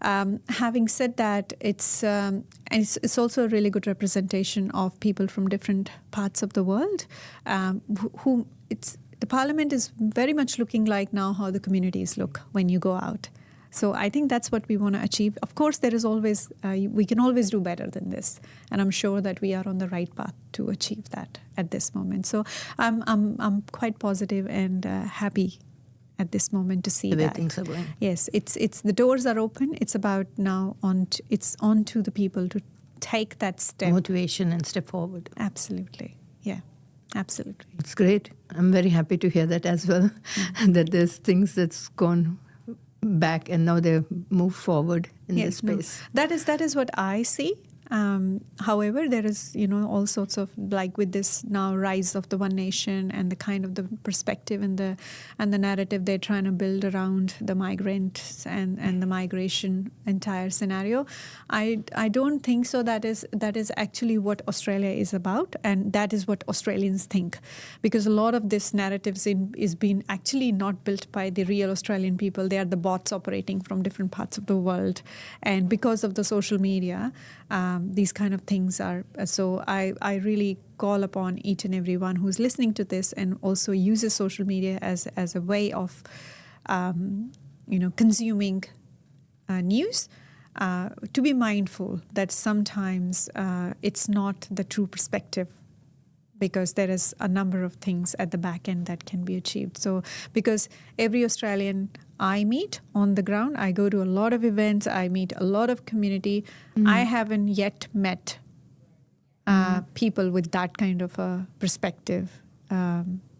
Having said that, it's also a really good representation of people from different parts of the world. The Parliament is very much looking like now how the communities look when you go out. So I think that's what we want to achieve. Of course, there is always we can always do better than this, and I'm sure that we are on the right path to achieve that at this moment. So I'm quite positive and happy at this moment to see the way that things are going. Yes, it's the doors are open. It's about now it's on to the people to take that step. Motivation and step forward. Absolutely, yeah, absolutely. It's great. I'm very happy to hear that as well. That there's things that's gone back and now they move forward in this space. No. That is what I see. However, there is, all sorts of, like with this now rise of the One Nation and the kind of the perspective and the narrative they're trying to build around the migrants and the migration entire scenario. I don't think so. That is actually what Australia is about, and that is what Australians think, because a lot of this narratives is being actually not built by the real Australian people. They are the bots operating from different parts of the world, and because of the social media, these kind of things are. So I really call upon each and everyone who's listening to this and also uses social media as a way of, consuming news, to be mindful that sometimes it's not the true perspective, because there is a number of things at the back end that can be achieved. So because every Australian I meet on the ground, I go to a lot of events, I meet a lot of community. I haven't yet met people with that kind of a perspective.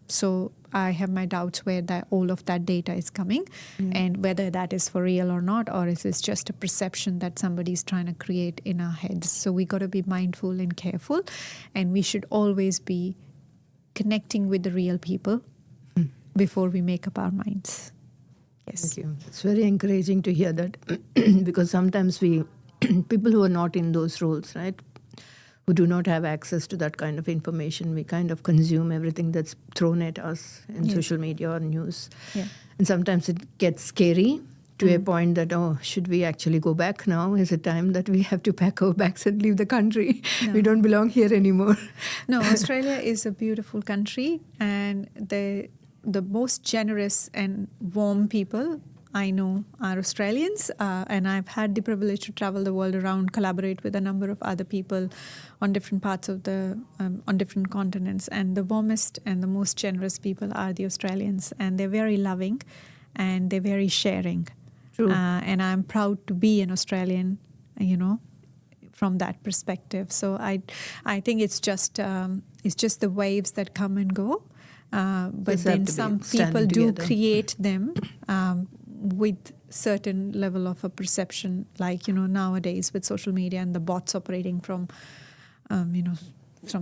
So I have my doubts where all of that data is coming, and whether that is for real or not, or is it just a perception that somebody's trying to create in our heads. So we got to be mindful and careful, and we should always be connecting with the real people before we make up our minds. Yes. Thank you. It's very encouraging to hear that, because sometimes people who are not in those roles, right, who do not have access to that kind of information, we kind of consume everything that's thrown at us in social media or news. Yeah. And sometimes it gets scary to a point that, should we actually go back now? Is it time that we have to pack our bags and leave the country? No. We don't belong here anymore. No, Australia is a beautiful country, and the most generous and warm people I know are Australians, and I've had the privilege to travel the world around, collaborate with a number of other people on different parts of on different continents. And the warmest and the most generous people are the Australians, and they're very loving and they're very sharing. True. And I'm proud to be an Australian, from that perspective. So I think it's just the waves that come and go. But then some people do create them with certain level of a perception, like, nowadays with social media and the bots operating from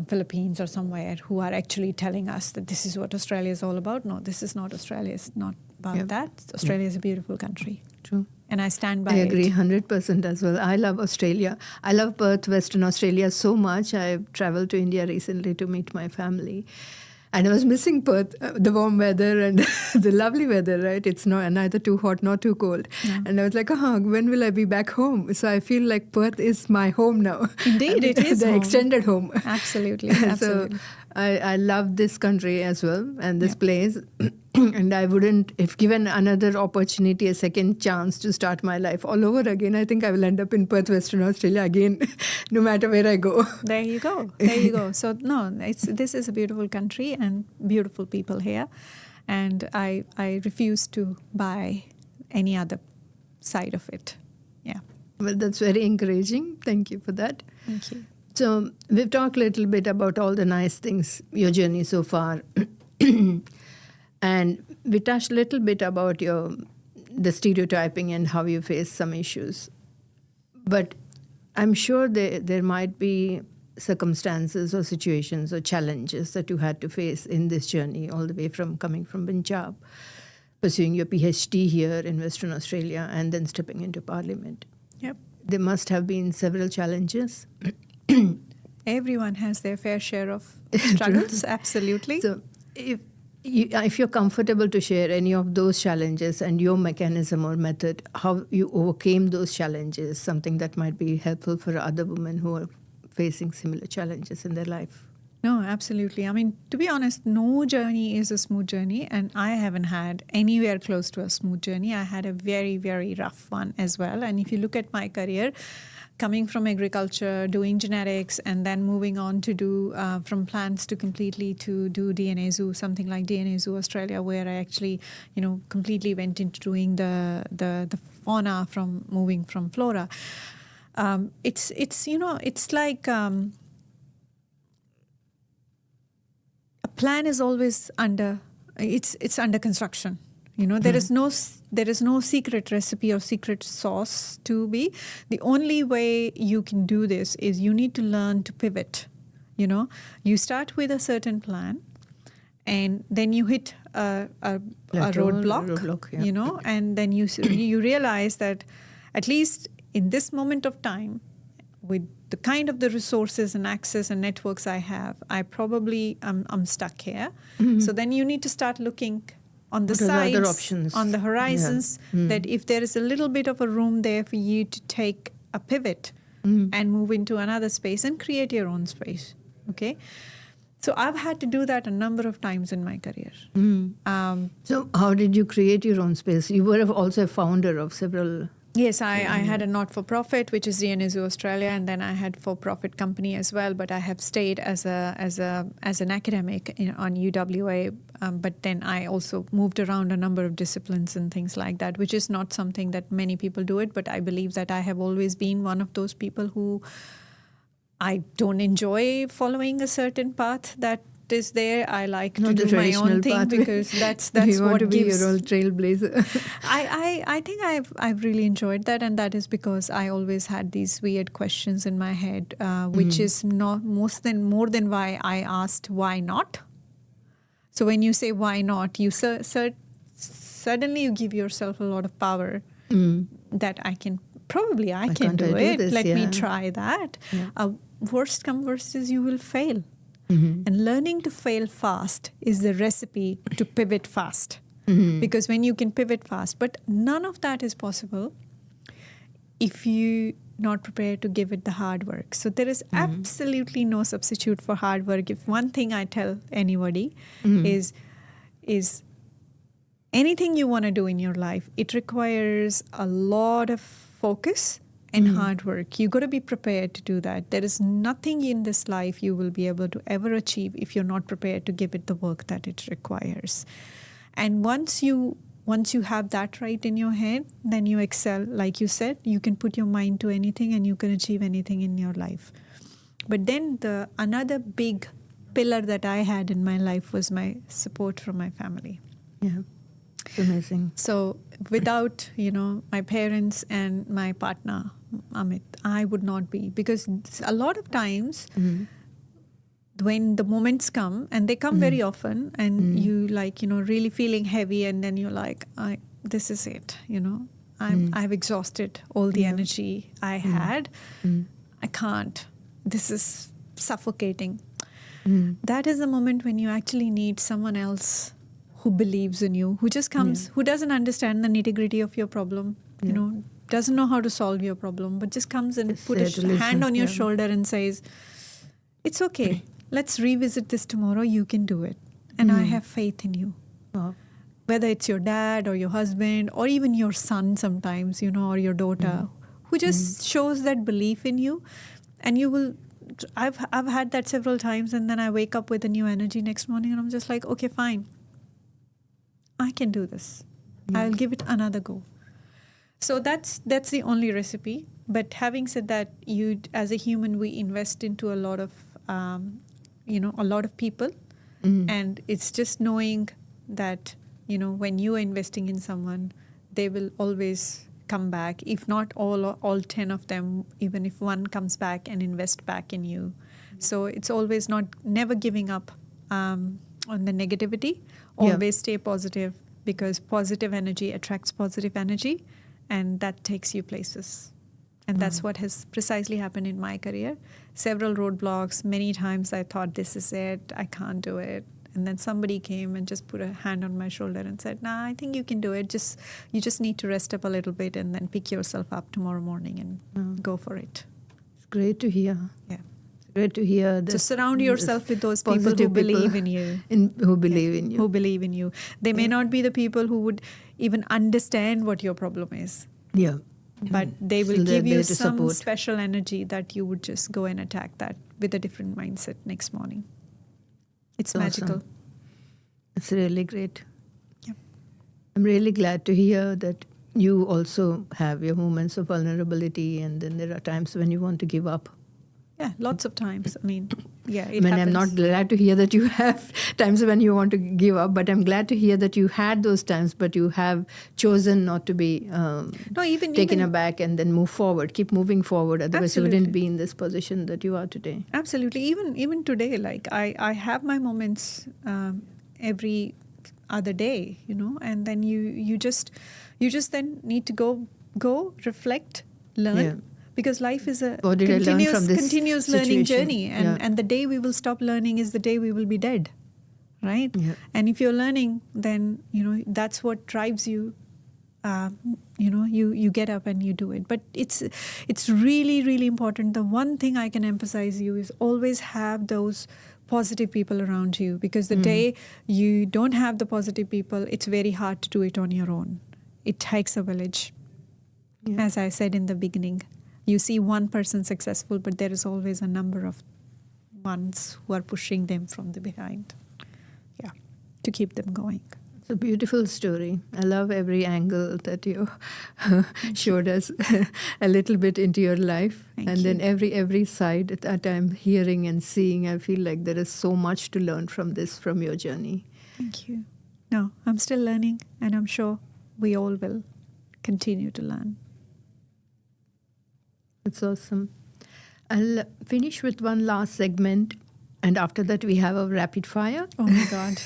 Philippines or somewhere, who are actually telling us that this is what Australia is all about. No, this is not Australia. It's not about that. Australia is a beautiful country. True. And I stand by it. I agree 100% as well. I love Australia. I love Perth, Western Australia so much. I traveled to India recently to meet my family. And I was missing Perth, the warm weather and the lovely weather, right? It's neither too hot nor too cold. Yeah. And I was like, when will I be back home? So I feel like Perth is my home now. Indeed, it is the extended home. Absolutely. Absolutely. So I love this country as well and this place. And I wouldn't, if given another opportunity, a second chance to start my life all over again, I think I will end up in Perth, Western Australia again, no matter where I go. There you go. There you go. So no, this is a beautiful country and beautiful people here. And I refuse to buy any other side of it. Yeah. Well, that's very encouraging. Thank you for that. Thank you. So we've talked a little bit about all the nice things, your journey so far. And we touched a little bit about the stereotyping and how you face some issues. But I'm sure there might be circumstances or situations or challenges that you had to face in this journey, all the way from coming from Punjab, pursuing your PhD here in Western Australia, and then stepping into Parliament. Yep. There must have been several challenges. Everyone has their fair share of struggles, absolutely. So if you're comfortable to share any of those challenges and your mechanism or method, how you overcame those challenges, something that might be helpful for other women who are facing similar challenges in their life. No, absolutely. I mean, to be honest, no journey is a smooth journey, and I haven't had anywhere close to a smooth journey. I had a very, very rough one as well. And if you look at my career, coming from agriculture, doing genetics, and then moving on to do from plants to completely to do DNA Zoo, something like DNA Zoo Australia, where I actually, completely went into doing the fauna from moving from flora. It's like a plan is always under construction. There is no secret recipe or secret sauce to be. The only way you can do this is you need to learn to pivot. You start with a certain plan, and then you hit a roadblock. Yeah. And then you realize that at least in this moment of time, with the kind of the resources and access and networks I have, I probably I'm stuck here. Mm-hmm. So then you need to start looking on the What are sides, the other options? on the horizons, that if there is a little bit of a room there for you to take a pivot and move into another space and create your own space. Okay. So I've had to do that a number of times in my career. So how did you create your own space? You were also a founder of several. Yes, I had a not-for-profit, which is DNA Zoo Australia, and then I had for-profit company as well. But I have stayed as an academic on UWA. But then I also moved around a number of disciplines and things like that, which is not something that many people do it. But I believe that I have always been one of those people who I don't enjoy following a certain path that is there. I like to do my own thing because that's you want what to be gives. your own trailblazer. I think I've really enjoyed that, and that is because I always had these weird questions in my head, which is not more than why I asked why not. So when you say why not, you suddenly you give yourself a lot of power that I can do it. Let me try that. Yeah. Worst come worst is you will fail. And learning to fail fast is the recipe to pivot fast. Because when you can pivot fast, but none of that is possible if you're not prepared to give it the hard work. So there is absolutely no substitute for hard work. If one thing I tell anybody is anything you want to do in your life, it requires a lot of focus and hard work. You got to be prepared to do that. There is nothing in this life you will be able to ever achieve if you're not prepared to give it the work that it requires. And once you have that right in your head, then you excel. Like you said, you can put your mind to anything and you can achieve anything in your life. But then another big pillar that I had in my life was my support from my family. Yeah. It's amazing. So without, my parents and my partner, Amit, I would not be. Because a lot of times when the moments come, and they come very often, and you really feeling heavy, and then you're like, this is it, I've exhausted all the energy I had. I can't. This is suffocating. That is the moment when you actually need someone else who believes in you, who just comes, who doesn't understand the nitty-gritty of your problem, doesn't know how to solve your problem, but just comes and put a hand on your shoulder and says, it's okay. Let's revisit this tomorrow. You can do it. And I have faith in you. Wow. Whether it's your dad or your husband or even your son sometimes, or your daughter, who just shows that belief in you. And you will, I've had that several times, and then I wake up with a new energy next morning and I'm just like, okay, fine. I can do this. I'll give it another go. So that's the only recipe. But having said that, you as a human, we invest into a lot of a lot of people, and it's just knowing that when you are investing in someone, they will always come back. If not all 10 of them, even if one comes back and invest back in you. So it's always never giving up on the negativity. Always stay positive, because positive energy attracts positive energy, and that takes you places. And that's what has precisely happened in my career. Several roadblocks. Many times I thought, this is it, I can't do it. And then somebody came and just put a hand on my shoulder and said, nah, I think you can do it. You just need to rest up a little bit and then pick yourself up tomorrow morning and go for it. It's great to hear. Yeah. Great to hear. So surround yourself with those people who believe in you. Who believe in you. Who believe in you. They may not be the people who would even understand what your problem is. Yeah. But they will give you some support. special energy that you would just go and attack that with a different mindset next morning. It's awesome. magical. It's really great. Yeah. I'm really glad to hear that you also have your moments of vulnerability, and then there are times when you want to give up. Yeah, lots of times. I mean, it happens. I'm not glad to hear that you have times when you want to give up, but I'm glad to hear that you had those times, but you have chosen not to be taken aback and then move forward, keep moving forward. Otherwise, you wouldn't be in this position that you are today. Absolutely. Even today, like I have my moments every other day, and then you just then need to go reflect, learn. Yeah. Because life is a continuous learning journey. And the day we will stop learning is the day we will be dead, right? Yeah. And if you're learning, then, that's what drives you. You get up and you do it. But it's really, really important. The one thing I can emphasize you is always have those positive people around you. Because the day you don't have the positive people, it's very hard to do it on your own. It takes a village. Yeah. As I said in the beginning. You see one person successful, but there is always a number of ones who are pushing them from the behind. Yeah, to keep them going. It's a beautiful story. I love every angle that you showed us a little bit into your life. Thank you. Then every side that I'm hearing and seeing, I feel like there is so much to learn from your journey. Thank you. No, I'm still learning, and I'm sure we all will continue to learn. That's awesome. I'll finish with one last segment, and after that we have a rapid fire. Oh my God.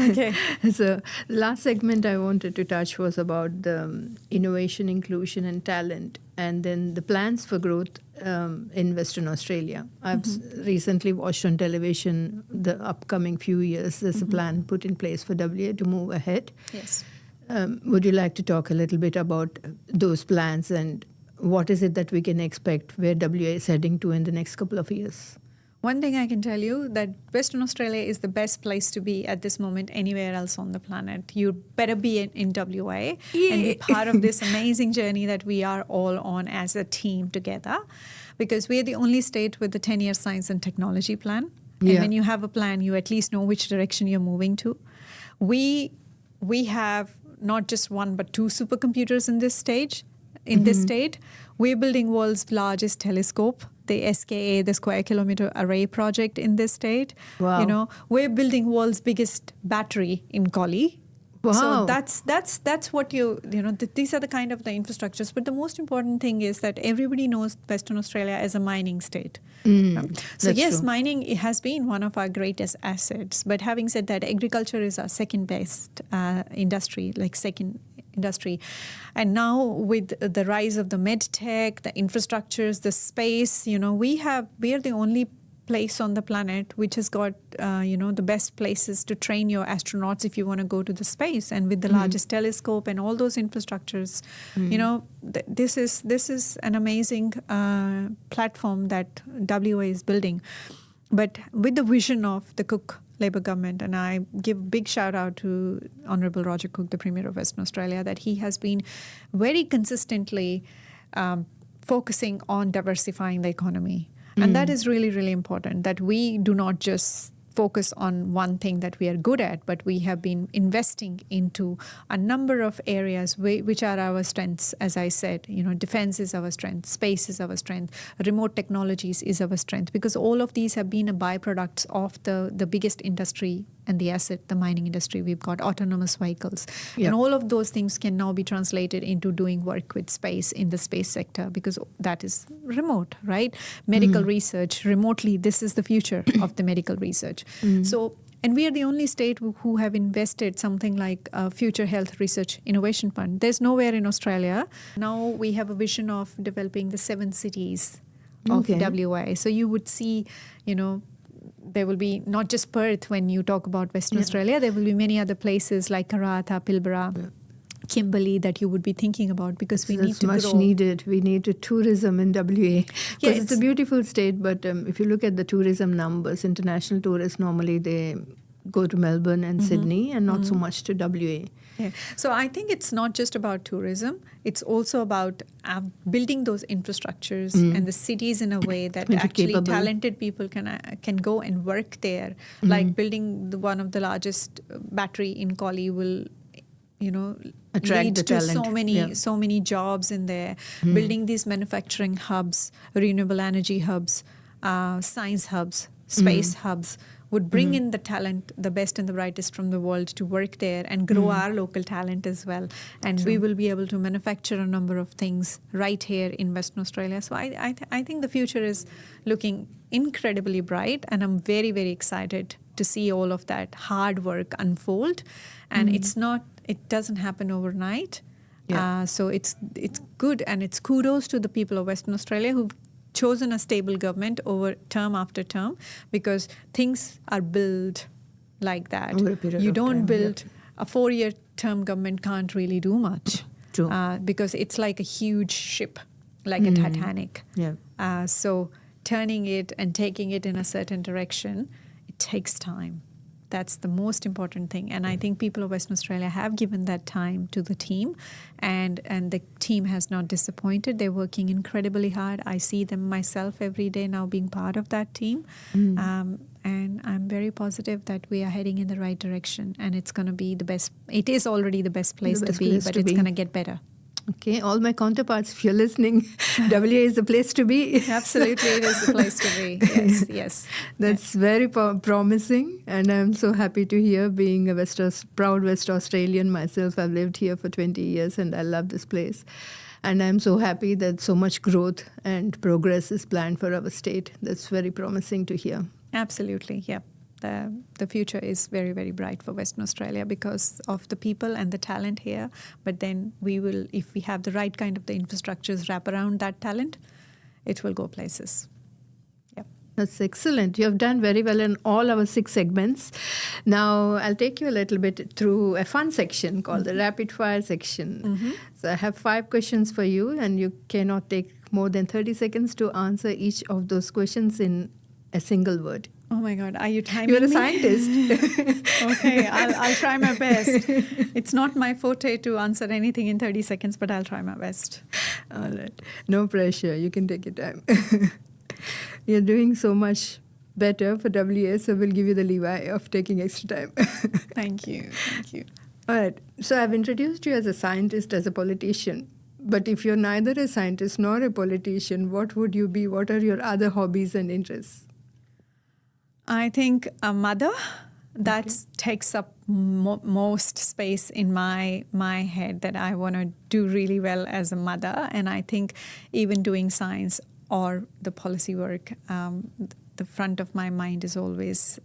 Okay. So last segment I wanted to touch was about the innovation, inclusion and talent, and then the plans for growth in Western Australia. I've recently watched on television the upcoming few years. There's a plan put in place for WA to move ahead. Yes. Would you like to talk a little bit about those plans and what is it that we can expect where WA is heading to in the next couple of years? One thing I can tell you, that Western Australia is the best place to be at this moment anywhere else on the planet. You better be in WA and be part of this amazing journey that we are all on as a team together, because we are the only state with the 10-year science and technology plan. And when you have a plan, you at least know which direction you're moving to. We have not just one but two supercomputers in this stage. In this state, we're building world's largest telescope, the SKA, the Square Kilometer Array project in this state. Wow. We're building world's biggest battery in Collie. Wow. So that's what these are the kind of the infrastructures. But the most important thing is that everybody knows Western Australia as a mining state. So yes, true. Mining has been one of our greatest assets. But having said that, agriculture is our second best industry, industry. And now with the rise of the med tech, the infrastructures, the space, we are the only place on the planet which has got the best places to train your astronauts if you want to go to the space, and with the largest telescope and all those infrastructures. This is an amazing platform that WA is building, but with the vision of the Cook Labor government. And I give big shout out to Honourable Roger Cook, the Premier of Western Australia, that he has been very consistently focusing on diversifying the economy. And that is really, really important, that we do not just focus on one thing that we are good at, but we have been investing into a number of areas which are our strengths. As I said, defense is our strength, space is our strength, remote technologies is our strength, because all of these have been a byproducts of the biggest industry and the asset, the mining industry. We've got autonomous vehicles. Yeah. And all of those things can now be translated into doing work with space in the space sector, because that is remote, right? Medical research remotely, this is the future of the medical research. So, and we are the only state who have invested something like a Future Health Research Innovation Fund. There's nowhere in Australia. Now we have a vision of developing the 7 cities of WA. So you would see, there will be not just Perth when you talk about Western Australia, there will be many other places like Karratha, Pilbara, Kimberley that you would be thinking about, because we need to much grow. Needed. We need tourism in WA. Because Yeah, it's a beautiful state, but if you look at the tourism numbers, international tourists, normally they go to Melbourne and Sydney and not so much to WA. Yeah. So I think it's not just about tourism. It's also about building those infrastructures and the cities in a way that actually capable. talented people can go and work there. Like building one of the largest battery in Collie will, Attract lead the to talent. so many jobs in there. Building these manufacturing hubs, renewable energy hubs, science hubs, space hubs would bring in the talent, the best and the brightest from the world to work there and grow our local talent as well. And we will be able to manufacture a number of things right here in Western Australia. So I think the future is looking incredibly bright, and I'm very, very excited to see all of that hard work unfold. And it doesn't happen overnight. Yeah. So it's good, and it's kudos to the people of Western Australia who've chosen a stable government over term after term, because things are built like that. Over a period you of don't time, build a 4-year term government can't really do much. True. Because it's like a huge ship, like a Titanic. Yeah. So turning it and taking it in a certain direction, it takes time. That's the most important thing. And I think people of Western Australia have given that time to the team, and the team has not disappointed. They're working incredibly hard. I see them myself every day now being part of that team. And I'm very positive that we are heading in the right direction, and it's going to be the best. It is already the best place to be, but it's going to get better. Okay, all my counterparts, if you're listening, WA is the place to be. Absolutely, it is the place to be. Yes. That's very promising, and I'm so happy to hear, being a proud West Australian myself. I've lived here for 20 years and I love this place. And I'm so happy that so much growth and progress is planned for our state. That's very promising to hear. Absolutely, yeah. The future is very, very bright for Western Australia because of the people and the talent here. But then we will, if we have the right kind of the infrastructures wrap around that talent, it will go places. Yep. That's excellent. You have done very well in all our 6 segments. Now I'll take you a little bit through a fun section called the rapid fire section. So I have 5 questions for you, and you cannot take more than 30 seconds to answer each of those questions in a single word. Oh my God, are you timing You're a me? scientist. Okay, I'll try my best. It's not my forte to answer anything in 30 seconds, but I'll try my best. All right. No pressure. You can take your time. You're doing so much better for WA, so we'll give you the leeway of taking extra time. Thank you. All right. So I've introduced you as a scientist, as a politician. But if you're neither a scientist nor a politician, what would you be? What are your other hobbies and interests? I think a mother. That takes up most space in my head, that I want to do really well as a mother. And I think even doing science or the policy work, the front of my mind is always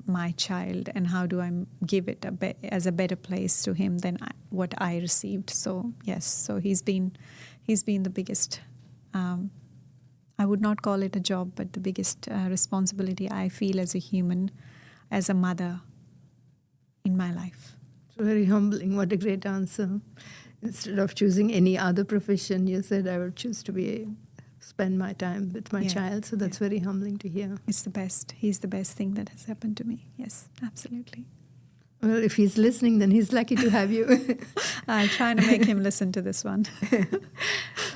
my child, and how do I give it as a better place to him than what I received. So yes, so he's been the biggest. I would not call it a job, but the biggest responsibility I feel as a human, as a mother, in my life. It's very humbling. What a great answer. Instead of choosing any other profession, you said I would choose to spend my time with my child. So that's very humbling to hear. It's the best. He's the best thing that has happened to me. Yes, absolutely. Well, if he's listening, then he's lucky to have you. I'm trying to make him listen to this one.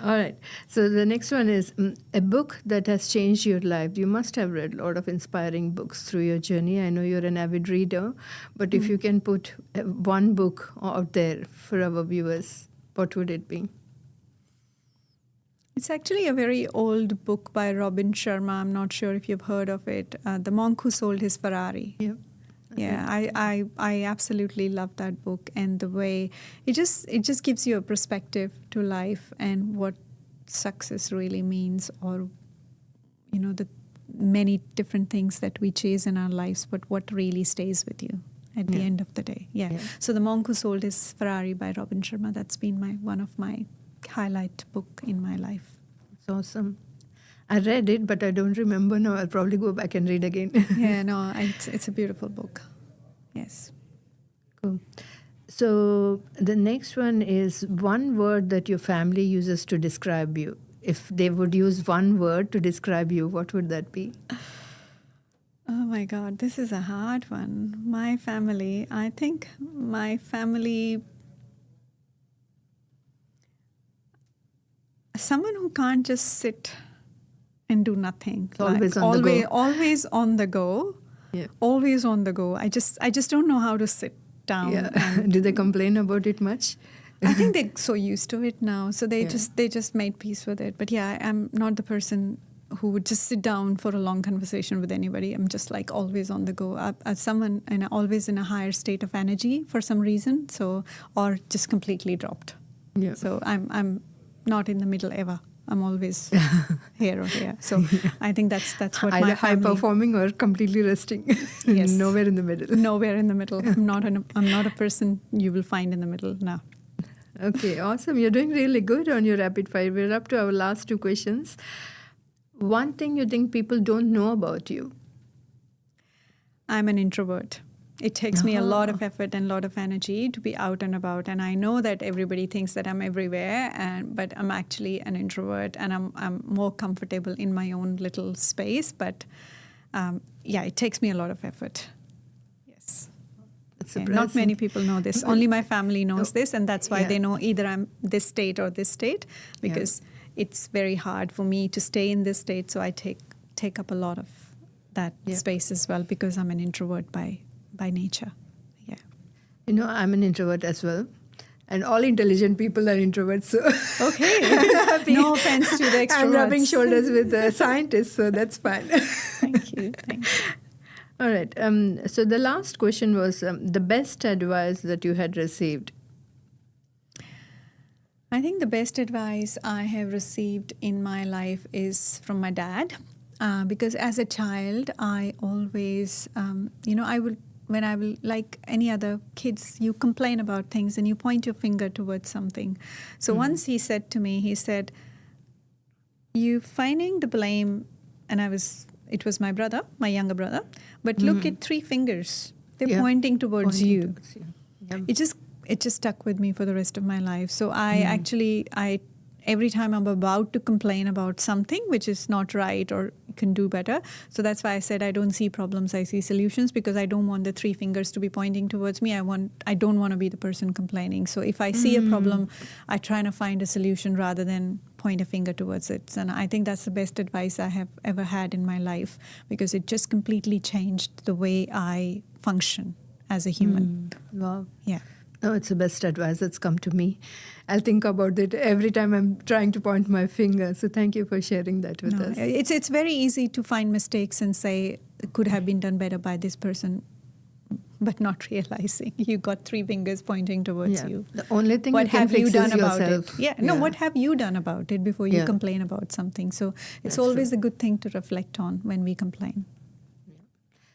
All right. So the next one is a book that has changed your life. You must have read a lot of inspiring books through your journey. I know you're an avid reader, but if you can put one book out there for our viewers, what would it be? It's actually a very old book by Robin Sharma. I'm not sure if you've heard of it. The Monk Who Sold His Ferrari. Yeah. Yeah, I absolutely love that book, and the way it just gives you a perspective to life and what success really means, or the many different things that we chase in our lives, but what really stays with you at the end of the day. Yeah. So The Monk Who Sold His Ferrari by Robin Sharma, that's been one of my highlight book in my life. It's awesome. I read it, but I don't remember now. I'll probably go back and read again. Yeah, no, it's a beautiful book. Yes. Cool. So the next one is one word that your family uses to describe you. If they would use one word to describe you, what would that be? Oh my God, this is a hard one. My family, I think my family, someone who can't just sit and do nothing. Always on the go. Always on the go. Yeah. Always on the go. I just don't know how to sit down. Yeah. Do they complain about it much? I think they're so used to it now, so they just made peace with it. But yeah, I'm not the person who would just sit down for a long conversation with anybody. I'm just like always on the go. I'm someone and always in a higher state of energy for some reason. So or just completely dropped. Yeah. So I'm not in the middle ever. I'm always here or here. So I think that's what either my family... high performing or completely resting. Yes. Nowhere in the middle. Nowhere in the middle. I'm not a person you will find in the middle. No. Okay, awesome. You're doing really good on your rapid fire. We're up to our last two questions. One thing you think people don't know about you? I'm an introvert. It takes me a lot of effort and a lot of energy to be out and about. And I know that everybody thinks that I'm everywhere, but I'm actually an introvert, and I'm more comfortable in my own little space. But it takes me a lot of effort. Yes. Not many people know this. Only my family knows this, and that's why they know either I'm this state or this state, because it's very hard for me to stay in this state. So I take up a lot of that space as well, because I'm an introvert by nature. Yeah. I'm an introvert as well. And all intelligent people are introverts. So okay. No offense to the extroverts. I'm rubbing shoulders with the scientists, so that's fine. Thank you. All right. So the last question was the best advice that you had received. I think the best advice I have received in my life is from my dad. Because as a child, I always, when I will, like any other kids, you complain about things and you point your finger towards something. So once he said to me, he said, you finding the blame, and it was my brother, my younger brother, but look at 3 fingers. They're pointing towards you. It just stuck with me for the rest of my life. So I every time I'm about to complain about something which is not right or can do better. So that's why I said I don't see problems, I see solutions, because I don't want the 3 fingers to be pointing towards me. I don't want to be the person complaining. So if I see a problem, I try to find a solution rather than point a finger towards it. And I think that's the best advice I have ever had in my life, because it just completely changed the way I function as a human. Wow. Yeah. No, it's the best advice that's come to me. I'll think about it every time I'm trying to point my finger. So thank you for sharing that with us. It's very easy to find mistakes and say it could have been done better by this person, but not realizing you got 3 fingers pointing towards you. The only thing what you can have fix you done is about yourself. it? What have you done about it before you complain about something? So it's always a good thing to reflect on when we complain.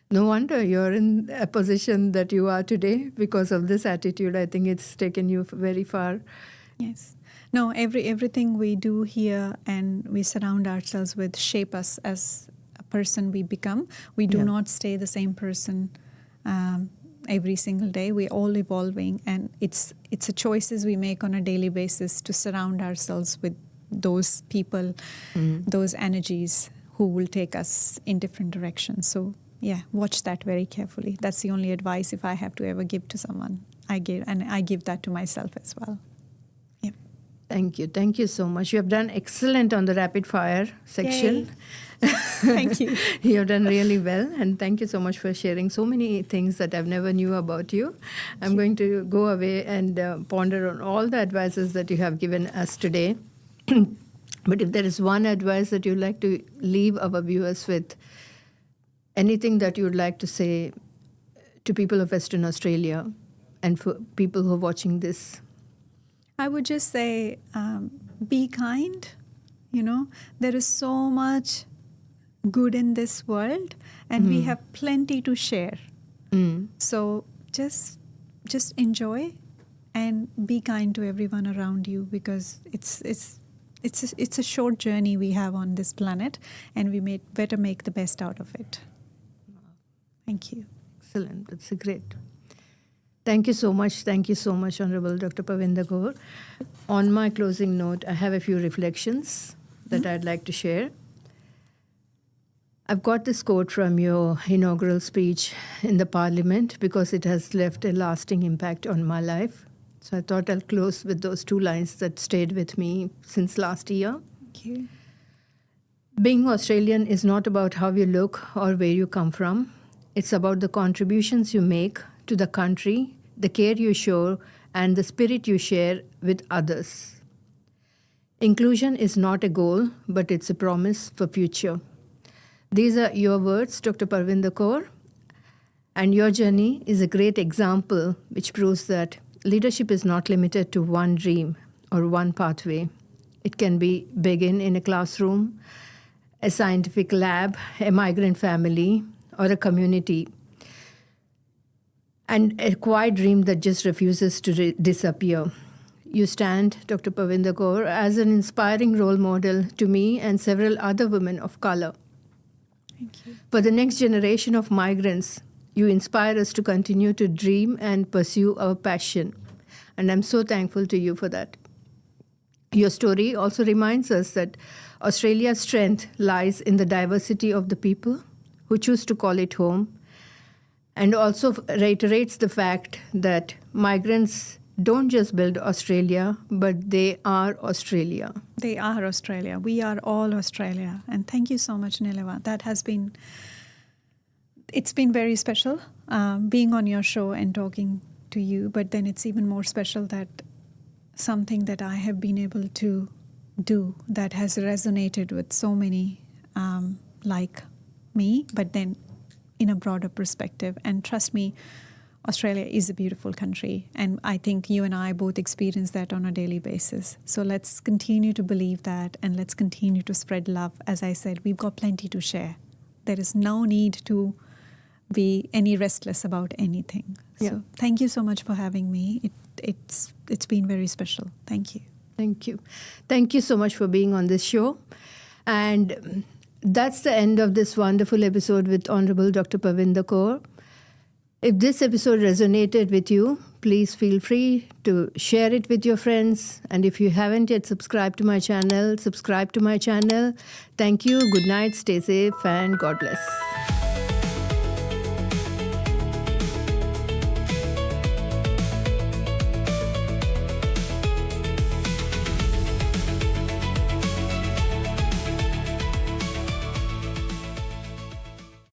No wonder you're in a position that you are today because of this attitude. I think it's taken you very far. Yes. No, everything we do here and we surround ourselves with shape us as a person we become. We do not stay the same person every single day. We're all evolving, and it's a choices we make on a daily basis to surround ourselves with those people, those energies who will take us in different directions. So watch that very carefully. That's the only advice if I have to ever give to someone. I give that to myself as well. Yeah. Thank you. Thank you so much. You have done excellent on the rapid fire section. Thank you. You have done really well. And thank you so much for sharing so many things that I've never knew about you. I'm going to go away and ponder on all the advices that you have given us today. But if there is one advice that you'd like to leave our viewers with, anything that you would like to say to people of Western Australia and for people who are watching this? I would just say, be kind. There is so much good in this world, and we have plenty to share. So just enjoy and be kind to everyone around you, because it's a short journey we have on this planet, and we better make the best out of it. Thank you. Excellent. That's great. Thank you so much. Thank you so much, Honorable Dr. Parwinder Kaur. On my closing note, I have a few reflections that I'd like to share. I've got this quote from your inaugural speech in the Parliament because it has left a lasting impact on my life. So I thought I'll close with those two lines that stayed with me since last year. Thank you. Being Australian is not about how you look or where you come from. It's about the contributions you make to the country, the care you show, and the spirit you share with others. Inclusion is not a goal, but it's a promise for future. These are your words, Dr. Parwinder Kaur, and your journey is a great example which proves that leadership is not limited to one dream or one pathway. It can begin in a classroom, a scientific lab, a migrant family, or a community, and a quiet dream that just refuses to disappear. You stand, Dr. Parwinder Kaur, as an inspiring role model to me and several other women of color. Thank you. For the next generation of migrants, you inspire us to continue to dream and pursue our passion. And I'm so thankful to you for that. Your story also reminds us that Australia's strength lies in the diversity of the people who choose to call it home, and also reiterates the fact that migrants don't just build Australia, but they are Australia. They are Australia. We are all Australia. And thank you so much, Neelima. It's been very special being on your show and talking to you, but then it's even more special that something that I have been able to do that has resonated with so many like me, but then in a broader perspective. And trust me, Australia is a beautiful country, and I think you and I both experience that on a daily basis. So let's continue to believe that, and let's continue to spread love. As I said, we've got plenty to share. There is no need to be any restless about anything. Yeah. So thank you so much for having me. It's been very special. Thank you. Thank you. Thank you so much for being on this show. And that's the end of this wonderful episode with Honorable Dr. Parwinder Kaur. If this episode resonated with you, please feel free to share it with your friends. And if you haven't yet subscribed to my channel, subscribe to my channel. Thank you. Good night. Stay safe and God bless.